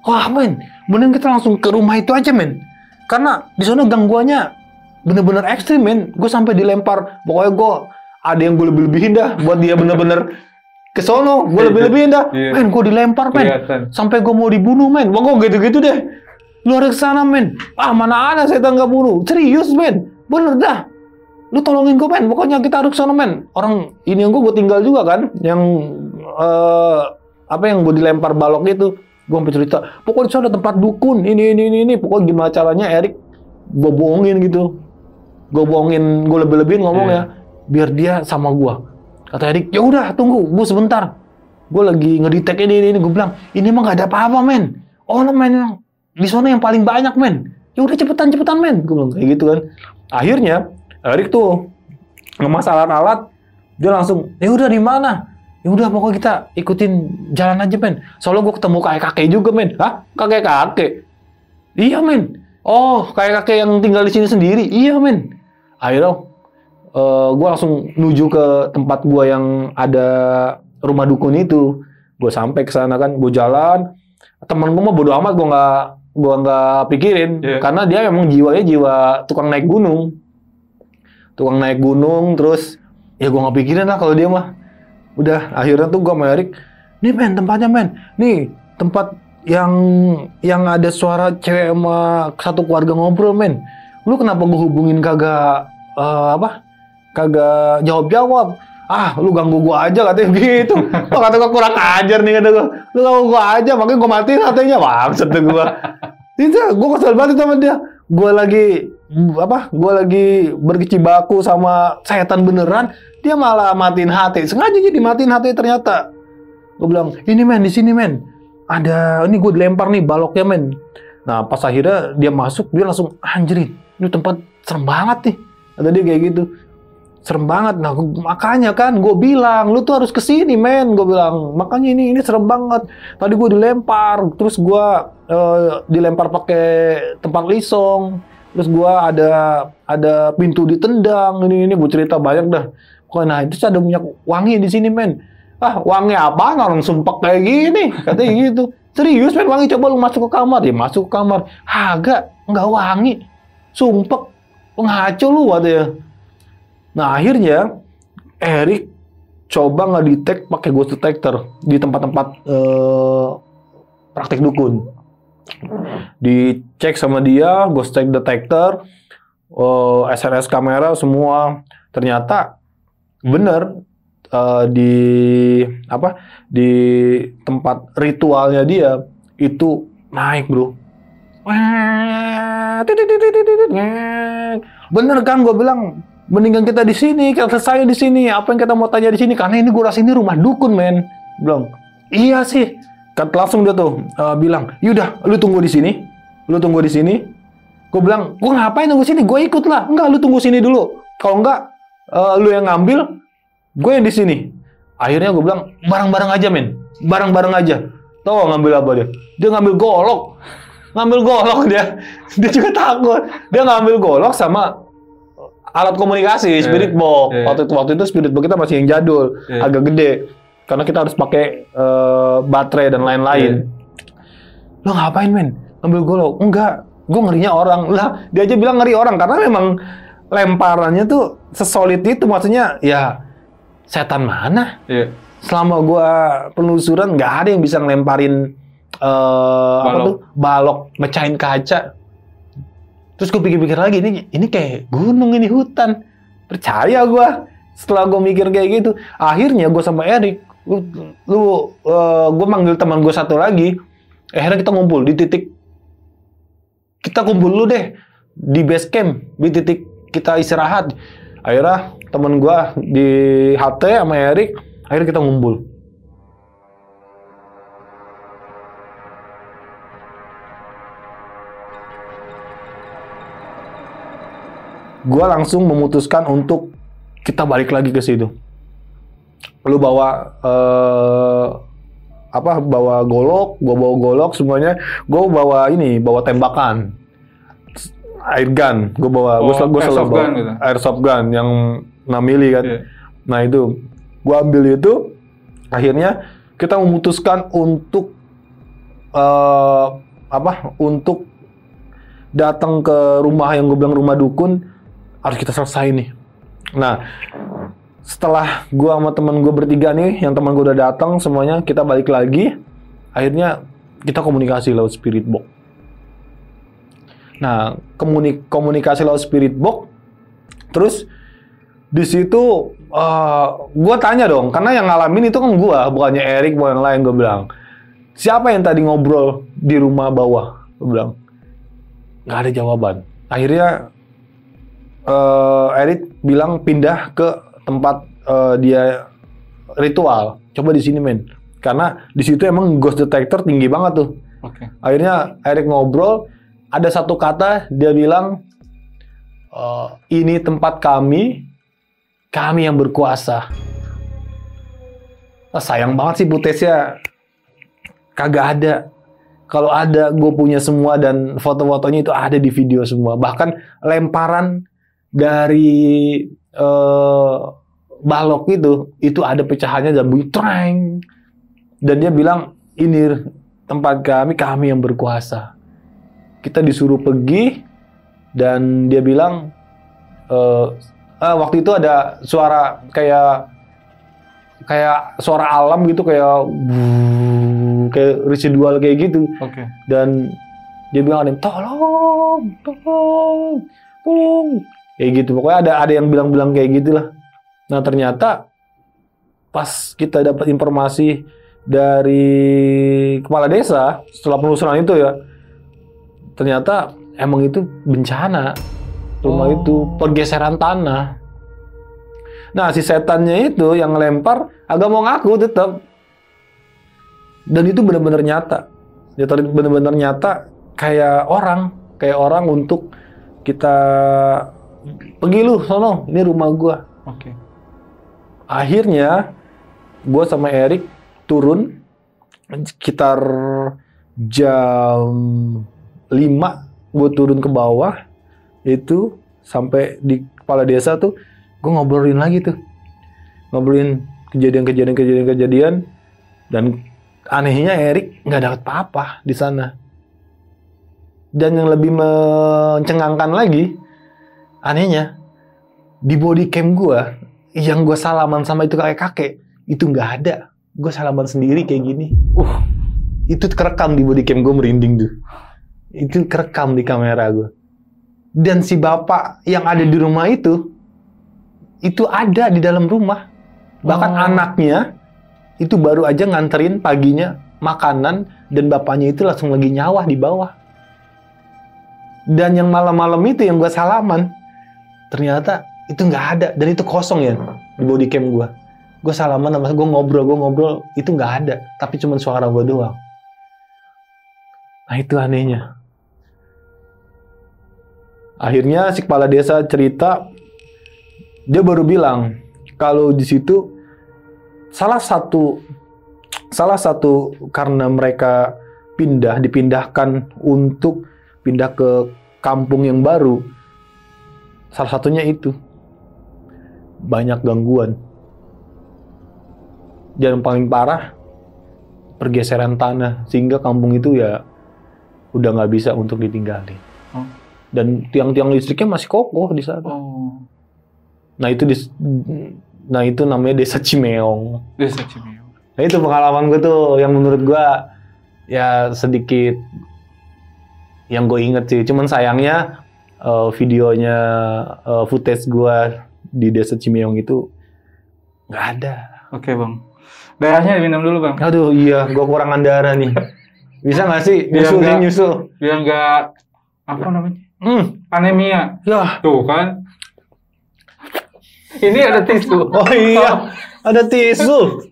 Wah, men, mending kita langsung ke rumah itu aja, men. Karena di sana gangguannya bener-bener ekstrim, men. Gue sampai dilempar. Pokoknya gue ada yang gue lebih-lebihin dah buat dia bener-bener ke sono. Gue lebih-lebihin dah. Men, gue dilempar, men. Sampai gue mau dibunuh, men. Wah, gue gitu-gitu deh. Lu harus kesana, men. Mana ada setan gak bunuh. Serius, men. Bener dah. Lu tolongin gue, men. Pokoknya kita harus kesana, men. Orang ini yang gue tinggal juga kan. Yang yang gue dilempar balok itu. Gue sampai cerita, pokoknya di sana ada tempat dukun, ini. Pokoknya gimana caranya Erik gue bohongin gitu. Gue bohongin, gue lebih-lebihin ngomong ya, biar dia sama gue. Kata Erik, ya udah tunggu, gue sebentar. Gue lagi ngedetect ini. Gue bilang, ini emang gak ada apa-apa, men. Oh, men, di sana yang paling banyak, men. Ya udah cepetan, men. Gue bilang kayak gitu kan. Akhirnya Erik tuh ngemas alat-alat, dia langsung, ya udah di mana? Ya udah pokoknya kita ikutin jalan aja, men. Soalnya gue ketemu kakek-kakek juga, men. Hah? Kakek-kakek? Iya, men. Oh, kakek-kakek yang tinggal di sini sendiri? Iya, men. Akhirnya gue langsung nuju ke tempat gue yang ada rumah dukun itu. Gue sampai ke sana kan, gue jalan. Temen gue mah bodo amat, gue nggak pikirin. Karena dia memang jiwanya jiwa tukang naik gunung. Terus ya gue nggak pikirin lah kalau dia mah. Udah, akhirnya tuh gue sama Erik, nih men, tempatnya men. Nih, tempat yang ada suara cewek sama satu keluarga ngobrol, men. Lu kenapa gue hubungin kagak kagak jawab-jawab? Lu ganggu gue aja katanya gitu. Wah, kata gue kurang ajar nih, kata gue. Lu ganggu gue aja, makanya gue matiin katanya. Maksud gue. Itu, gue kesel banget sama dia. Gue lagi berkecibaku sama setan beneran. Dia malah matiin HT. Sengaja jadi matiin HT ternyata. Gue bilang, ini men, di sini men. Ini gue dilempar nih baloknya, men. Nah, pas akhirnya dia masuk, dia langsung, anjir, ini tempat serem banget nih. Kata dia kayak gitu. Serem banget. Nah, makanya kan gue bilang, lu tuh harus kesini, men. Gue bilang, makanya ini serem banget. Tadi gue dilempar, terus gue dilempar pakai tempat lisong. Terus gue ada pintu ditendang, ini gue cerita banyak dah. Nah, itu ada minyak wangi di sini, men. Wangi apaan? Orang sumpek kayak gini. Katanya gitu. Serius, men, wangi. Coba lu masuk ke kamar. Dia masuk ke kamar. Nggak wangi. Sumpek. Ngaco lu, katanya. Nah, akhirnya Erik coba ngedetect pakai ghost detector di tempat-tempat praktek dukun. Dicek sama dia, ghost detector, SLS kamera, semua. Ternyata bener di tempat ritualnya dia itu naik, bro. Bener kan, gue bilang mendingan kita di sini, kita selesai di sini. Apa yang kita mau tanya di sini? Karena ini gue rasa ini rumah dukun, men. Bilang, iya sih. Langsung dia tuh bilang, yaudah, lu tunggu di sini. Gue bilang, gue ngapain tunggu sini? Gue ikut lah. Enggak, lu tunggu sini dulu. Kalau enggak, lu yang ngambil, gue yang di sini. Akhirnya gue bilang, bareng-bareng aja, men. Bareng-bareng aja. Tahu ngambil apa dia? Dia ngambil golok. Dia. Dia juga takut. Dia ngambil golok sama alat komunikasi, spirit box. Waktu itu spirit box kita masih yang jadul, agak gede. Karena kita harus pakai baterai dan lain-lain. Lo ngapain, men? Ngambil golok? Enggak. Gue ngerinya orang. Lah, dia aja bilang ngeri orang. Karena memang lemparannya tuh sesolid itu. Maksudnya, ya setan mana? Selama gue penelusuran, nggak ada yang bisa ngelemparin balok, mecahin kaca. Terus gue pikir-pikir lagi, ini kayak gunung, ini hutan. Percaya gue. Setelah gue mikir kayak gitu, akhirnya gue sama Erik, gue manggil teman gue satu lagi. Akhirnya kita ngumpul di titik, kita kumpul dulu deh di base camp, di titik kita istirahat. Akhirnya teman gue di HT sama Erik, akhirnya kita ngumpul. Gue langsung memutuskan untuk kita balik lagi ke situ. Lu bawa bawa golok, gue bawa golok semuanya. Gue bawa tembakan, air gun. Gue selalu bawa gitu. airsoft gun yang 6 mili kan. Nah itu, gue ambil itu, akhirnya kita memutuskan untuk untuk datang ke rumah yang gue bilang rumah dukun, harus kita selesai nih. Nah, setelah gue sama temen gue bertiga nih, yang teman gue udah datang semuanya, kita balik lagi, akhirnya kita komunikasi lewat spirit box. Nah, komunikasi lewat spirit box, terus di situ gue tanya dong, karena yang ngalamin itu kan gue, bukannya Erik, bukan yang lain. Gue bilang, siapa yang tadi ngobrol di rumah bawah? Gue bilang, nggak ada jawaban. Akhirnya Erik bilang pindah ke tempat dia ritual. Coba di sini, men. Karena di situ emang ghost detector tinggi banget tuh. Oke. Akhirnya Erik ngobrol, ada satu kata dia bilang, ini tempat kami yang berkuasa. Sayang banget sih footage-nya kagak ada. Kalau ada, gue punya semua dan foto-fotonya itu ada di video semua. Bahkan lemparan dari balok itu ada pecahannya dan bunyi treng. Dan dia bilang, ini tempat kami yang berkuasa. Kita disuruh pergi dan dia bilang, waktu itu ada suara kayak suara alam gitu, kayak residual kayak gitu. Oke. Dan dia bilang, tolong, kayak gitu. Pokoknya ada yang bilang kayak gitulah. Nah ternyata pas kita dapat informasi dari kepala desa setelah penelusuran itu ya, ternyata emang itu bencana. Rumah itu pergeseran tanah. Nah si setannya itu yang ngelempar agak mau ngaku tetap. Dan itu benar-benar nyata. Ya benar-benar nyata, kayak orang untuk kita pergi lu sono, ini rumah gua. Oke. Akhirnya gua sama Erik turun sekitar jam 5, gua turun ke bawah itu sampai di kepala desa tuh, gua ngobrolin lagi tuh. Ngobrolin kejadian dan anehnya Erik nggak dapat apa-apa di sana. Dan yang lebih mencengangkan lagi, anehnya di body cam gua yang gua salaman sama itu kakek-kakek itu nggak ada. Gua salaman sendiri kayak gini. Itu kerekam di body cam gua, merinding tuh. Itu kerekam di kamera gua. Dan si bapak yang ada di rumah itu ada di dalam rumah. Bahkan anaknya itu baru aja nganterin paginya makanan dan bapaknya itu langsung lagi nyawah di bawah. Dan yang malam-malam itu yang gue salaman, ternyata itu nggak ada dan itu kosong ya di body cam gue. Gue salaman sama gue ngobrol itu nggak ada, tapi cuma suara gue doang. Nah itu anehnya. Akhirnya si kepala desa cerita, dia baru bilang kalau di situ salah satu karena mereka dipindahkan untuk pindah ke kampung yang baru. Salah satunya itu banyak gangguan. Dan paling parah pergeseran tanah sehingga kampung itu ya udah nggak bisa untuk ditinggalin. Dan tiang-tiang listriknya masih kokoh di sana. Nah itu namanya Desa Cimeong. Desa Cimeong. Nah itu pengalaman gue tuh yang menurut gue ya sedikit yang gue inget sih. Cuman sayangnya videonya footage gue di Desa Cimeong itu nggak ada. Oke bang. Darahnya diminum dulu bang. Aduh iya, gue kurangan darah nih. Bisa nggak sih nyusul? Biar nggak apa namanya? Anemia. Ya. Tuh kan. Ini ada tisu. Oh iya, ada tisu.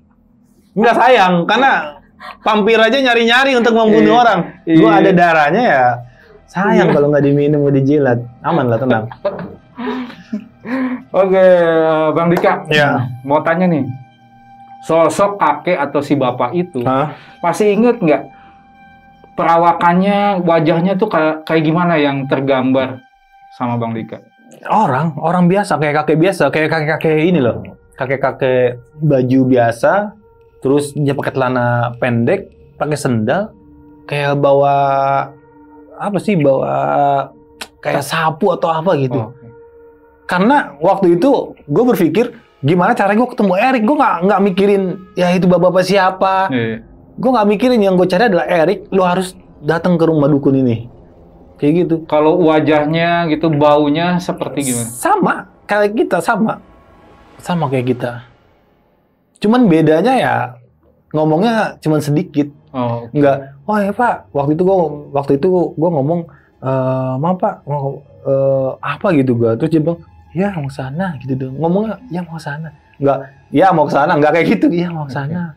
Nggak sayang, karena vampir aja nyari-nyari untuk membunuh orang. Gue ada darahnya ya. Sayang kalau nggak diminum, nggak dijilat. Aman lah, tenang. Oke, Bang Dika. Ya. Mau tanya nih. Sosok kakek atau si bapak itu, masih inget nggak perawakannya, wajahnya tuh kayak gimana yang tergambar sama Bang Dika? Orang biasa, kayak kakek biasa, kayak kakek ini loh. kakek-kakek baju biasa, terus dia pakai celana pendek, pakai sendal, kayak bawa apa sih? Bawa kayak sapu atau apa gitu. Oh. Karena waktu itu gue berpikir gimana caranya gue ketemu Erik. Gue nggak mikirin ya itu bapak siapa. Gue nggak mikirin, yang gue cari adalah Erik. Lo harus datang ke rumah dukun ini. Kayak gitu. Kalau wajahnya gitu, baunya seperti gimana? Sama kayak kita, sama kayak kita. Cuman bedanya ya ngomongnya cuman sedikit. Oh, okay. Nggak, oh ya Pak, waktu itu gue ngomong, maaf Pak, mau apa gitu gue. Terus dia bilang, ya mau ke sana gitu dong. Ngomongnya, ya mau ke sana. Nggak, ya mau ke sana, nggak kayak gitu. Ya mau ke sana.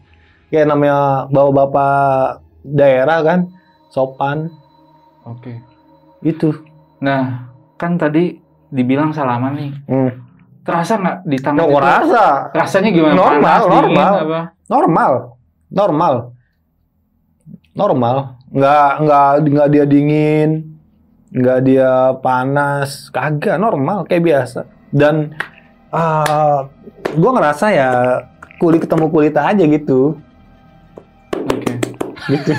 Kayak namanya bapak-bapak daerah kan, sopan. Oke. Itu. Nah, kan tadi dibilang salaman nih. Terasa nggak di tangan Nggak itu? rasa. Rasanya gimana? Normal, Panas, dingin, normal. apa? Normal. Nggak dia dingin, nggak dia panas, kagak, normal kayak biasa. Dan gue ngerasa ya kulit ketemu kulit aja gitu. Oke. Gitu.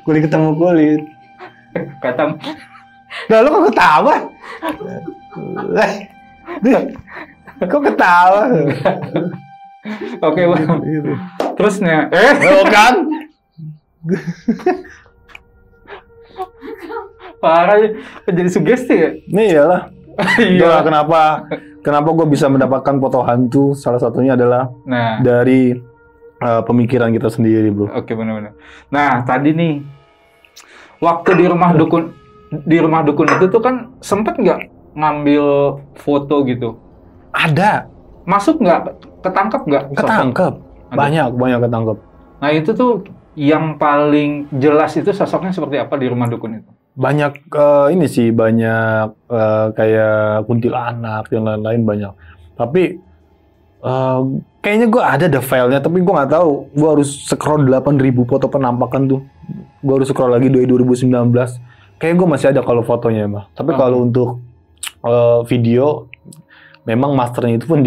Kulit ketemu kulit. Kata Nah, lu kok ketawa? Kok ketawa? Oke, Bang. Terusnya, kan? parah, jadi sugesti ya? Nih iyalah. Iya. Kenapa gue bisa mendapatkan foto hantu? Salah satunya adalah dari pemikiran kita sendiri, bro. Oke, benar-benar. Nah, tadi nih waktu di rumah dukun itu tuh kan sempet nggak ngambil foto gitu? Ada. Masuk nggak? Ketangkep nggak? Ketangkep. Banyak ketangkep. Nah, itu tuh yang paling jelas itu sosoknya seperti apa di rumah dukun itu? Banyak ini sih, banyak kayak kuntilanak dan lain-lain banyak. Tapi kayaknya gue ada filenya, tapi gue nggak tahu. Gue harus scroll 8.000 foto penampakan tuh. Gue harus scroll lagi 2019. Kayaknya gue masih ada kalau fotonya mah. Tapi kalau untuk video, memang masternya itu pun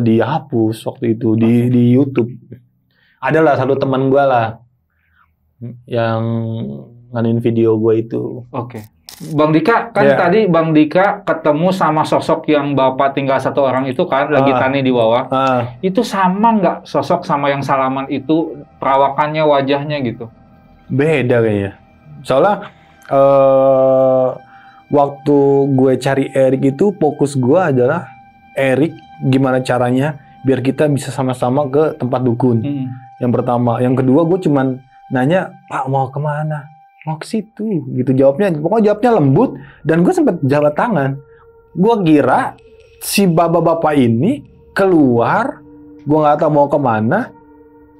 dihapus waktu itu di YouTube. Adalah satu teman gue lah yang nganin video gue itu. Oke. Bang Dika, kan tadi Bang Dika ketemu sama sosok yang Bapak tinggal satu orang itu kan, lagi tani di bawah. Itu sama nggak sosok sama yang salaman itu, perawakannya, wajahnya gitu? Beda kayaknya. Soalnya waktu gue cari Erik itu, fokus gue adalah Erik gimana caranya biar kita bisa sama-sama ke tempat dukun. Yang pertama. Yang kedua gue cuman nanya, Pak mau kemana? Mau ke situ gitu jawabnya. Pokoknya jawabnya lembut, dan gue sempat jabat tangan. Gue kira si bapak-bapak ini keluar, gue nggak tahu mau kemana,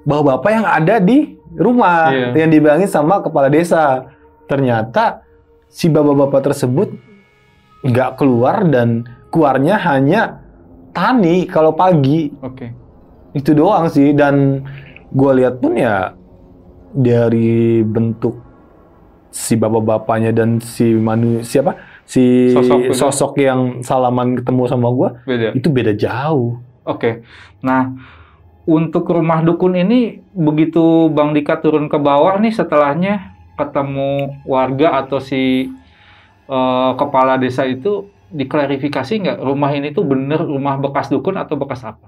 bawa bapak yang ada di rumah yang dibilangin sama kepala desa. Ternyata si bapak-bapak tersebut nggak keluar, dan keluarnya hanya tani kalau pagi. Itu doang sih. Dan gue lihat pun ya dari bentuk si bapak-bapaknya dan si sosok yang salaman ketemu sama gue, itu beda jauh. Nah, untuk rumah dukun ini, begitu Bang Dika turun ke bawah nih, setelahnya ketemu warga atau si kepala desa itu, diklarifikasi nggak rumah ini tuh bener rumah bekas dukun atau bekas apa?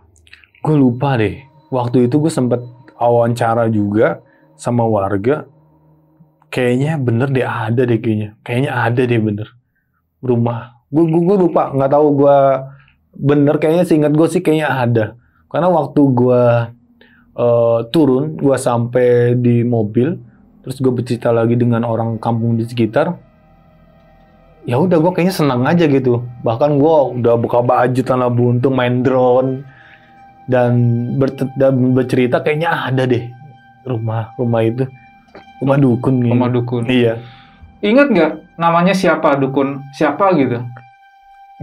Gue lupa deh. Waktu itu gue sempet wawancara juga sama warga. Kayaknya bener deh, ada deh kayaknya. Kayaknya ada deh bener rumah. Gue lupa, nggak tahu gue bener. Kayaknya seingat gue sih kayaknya ada. Karena waktu gue turun, gue sampai di mobil, terus gue bercerita lagi dengan orang kampung di sekitar. Ya udah, gue kayaknya senang aja gitu. Bahkan gue udah buka baju tanah buntung, main drone, dan bercerita kayaknya ada deh rumah itu, rumah dukun nih. Rumah dukun. Iya. Ingat nggak namanya siapa, dukun siapa gitu?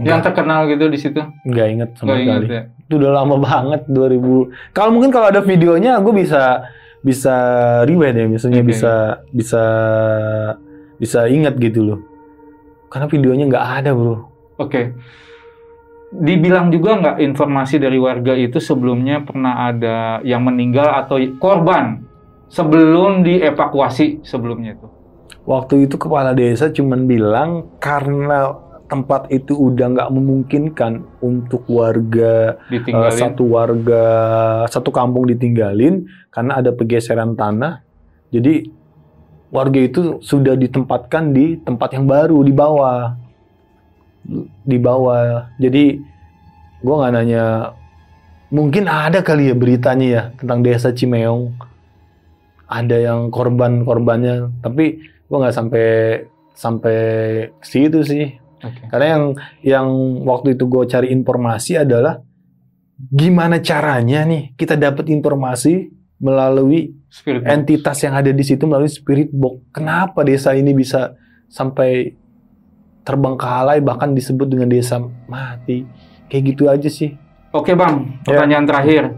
Yang terkenal gitu di situ? Nggak inget sama sekali. Ya? Itu udah lama banget, 2000. Mungkin kalau ada videonya, gue bisa rewind ya, misalnya bisa ingat gitu loh. Karena videonya nggak ada, bro. dibilang juga nggak informasi dari warga itu sebelumnya pernah ada yang meninggal atau korban sebelum dievakuasi sebelumnya itu? Waktu itu kepala desa cuman bilang karena tempat itu udah nggak memungkinkan untuk warga satu kampung ditinggalin karena ada pergeseran tanah. Jadi warga itu sudah ditempatkan di tempat yang baru di bawah. Jadi gue nggak nanya, mungkin ada kali ya beritanya ya tentang desa Cimeong, ada yang korbannya, tapi gue nggak sampai ke situ sih. Okay. Karena yang waktu itu gue cari informasi adalah gimana caranya nih kita dapat informasi melalui entitas yang ada di situ, melalui spirit box. Kenapa desa ini bisa sampai terbengkalai, bahkan disebut dengan desa mati? Kayak gitu aja sih. Oke Bang, pertanyaan terakhir.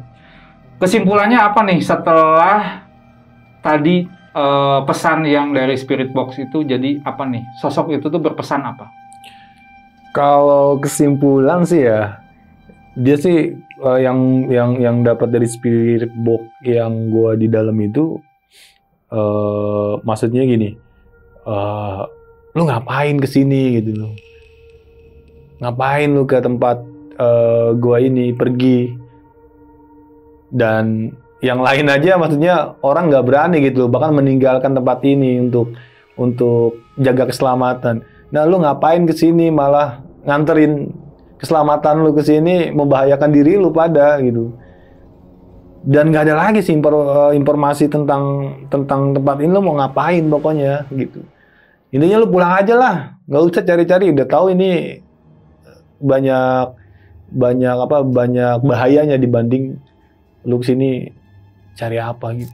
Kesimpulannya apa nih setelah tadi pesan yang dari spirit box itu, jadi apa nih? Sosok itu tuh berpesan apa? Kalau kesimpulan sih ya, dia sih yang dapat dari spirit box yang gua di dalam itu, maksudnya gini, lu ngapain kesini gitu loh, ngapain lu ke tempat gua ini pergi, dan yang lain aja maksudnya orang nggak berani gitu loh, bahkan meninggalkan tempat ini untuk jaga keselamatan. Nah lu ngapain kesini, malah nganterin keselamatan lu ke sini, membahayakan diri lu pada gitu. Dan nggak ada lagi sih informasi tentang tempat ini, lu mau ngapain pokoknya gitu. Intinya lu pulang aja lah, nggak usah cari-cari, udah tahu ini banyak bahayanya dibanding lu kesini cari apa gitu.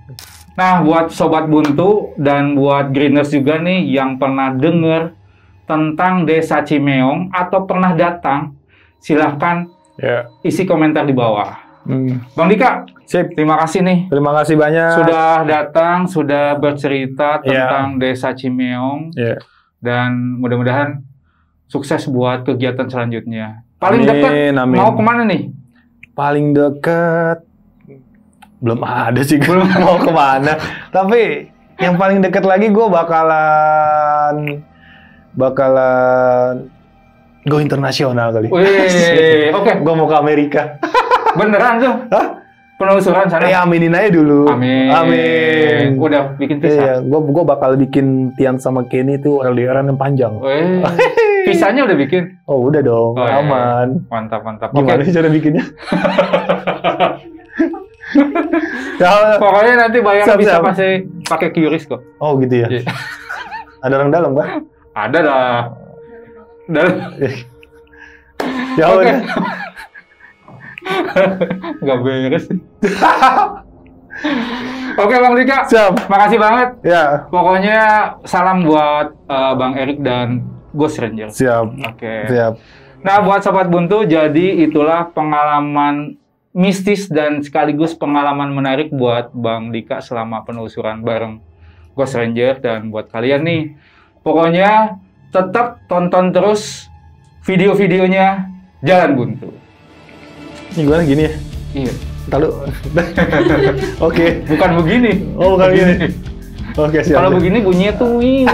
Nah, buat Sobat Buntu dan buat Greeners juga nih yang pernah dengar tentang Desa Cimeong atau pernah datang, silahkan isi komentar di bawah. Bang Dika, sip. Terima kasih nih. Terima kasih banyak. Sudah datang, sudah bercerita tentang Desa Cimeong. Dan mudah-mudahan sukses buat kegiatan selanjutnya. Paling dekat mau kemana nih? Paling dekat belum ada sih gue mau kemana. Tapi yang paling dekat lagi gue bakalan go internasional kali. Oke. Gue mau ke Amerika. Beneran tuh? Hah? Penelusuran sana? Ya aminin aja dulu. Amin. Udah bikin visa? Iya, gue bakal bikin Tian sama Kenny tuh LDR-an yang panjang. Visanya udah bikin? Oh udah dong, aman. Mantap. Gimana sih cara bikinnya? Pokoknya nanti bayar bisa pasti pakai QRIS kok. Oh gitu ya? Ada orang dalam, Pak? Ada lah. Ya udah. Nggak beres sih. Oke Bang Dika, siap. Makasih banget. Ya. Pokoknya salam buat Bang Erik dan Ghost Ranger. Siap. Oke. Siap. Nah buat Sobat Buntu, jadi itulah pengalaman mistis dan sekaligus pengalaman menarik buat Bang Dika selama penelusuran bareng Ghost Ranger. Dan buat kalian nih, pokoknya tetap tonton terus video-videonya Jalan Buntu. Ini gimana gini ya? Iya. Lalu. Oke. Bukan begini. Oh bukan begini. Oke siap. Kalau begini bunyinya tuh wih.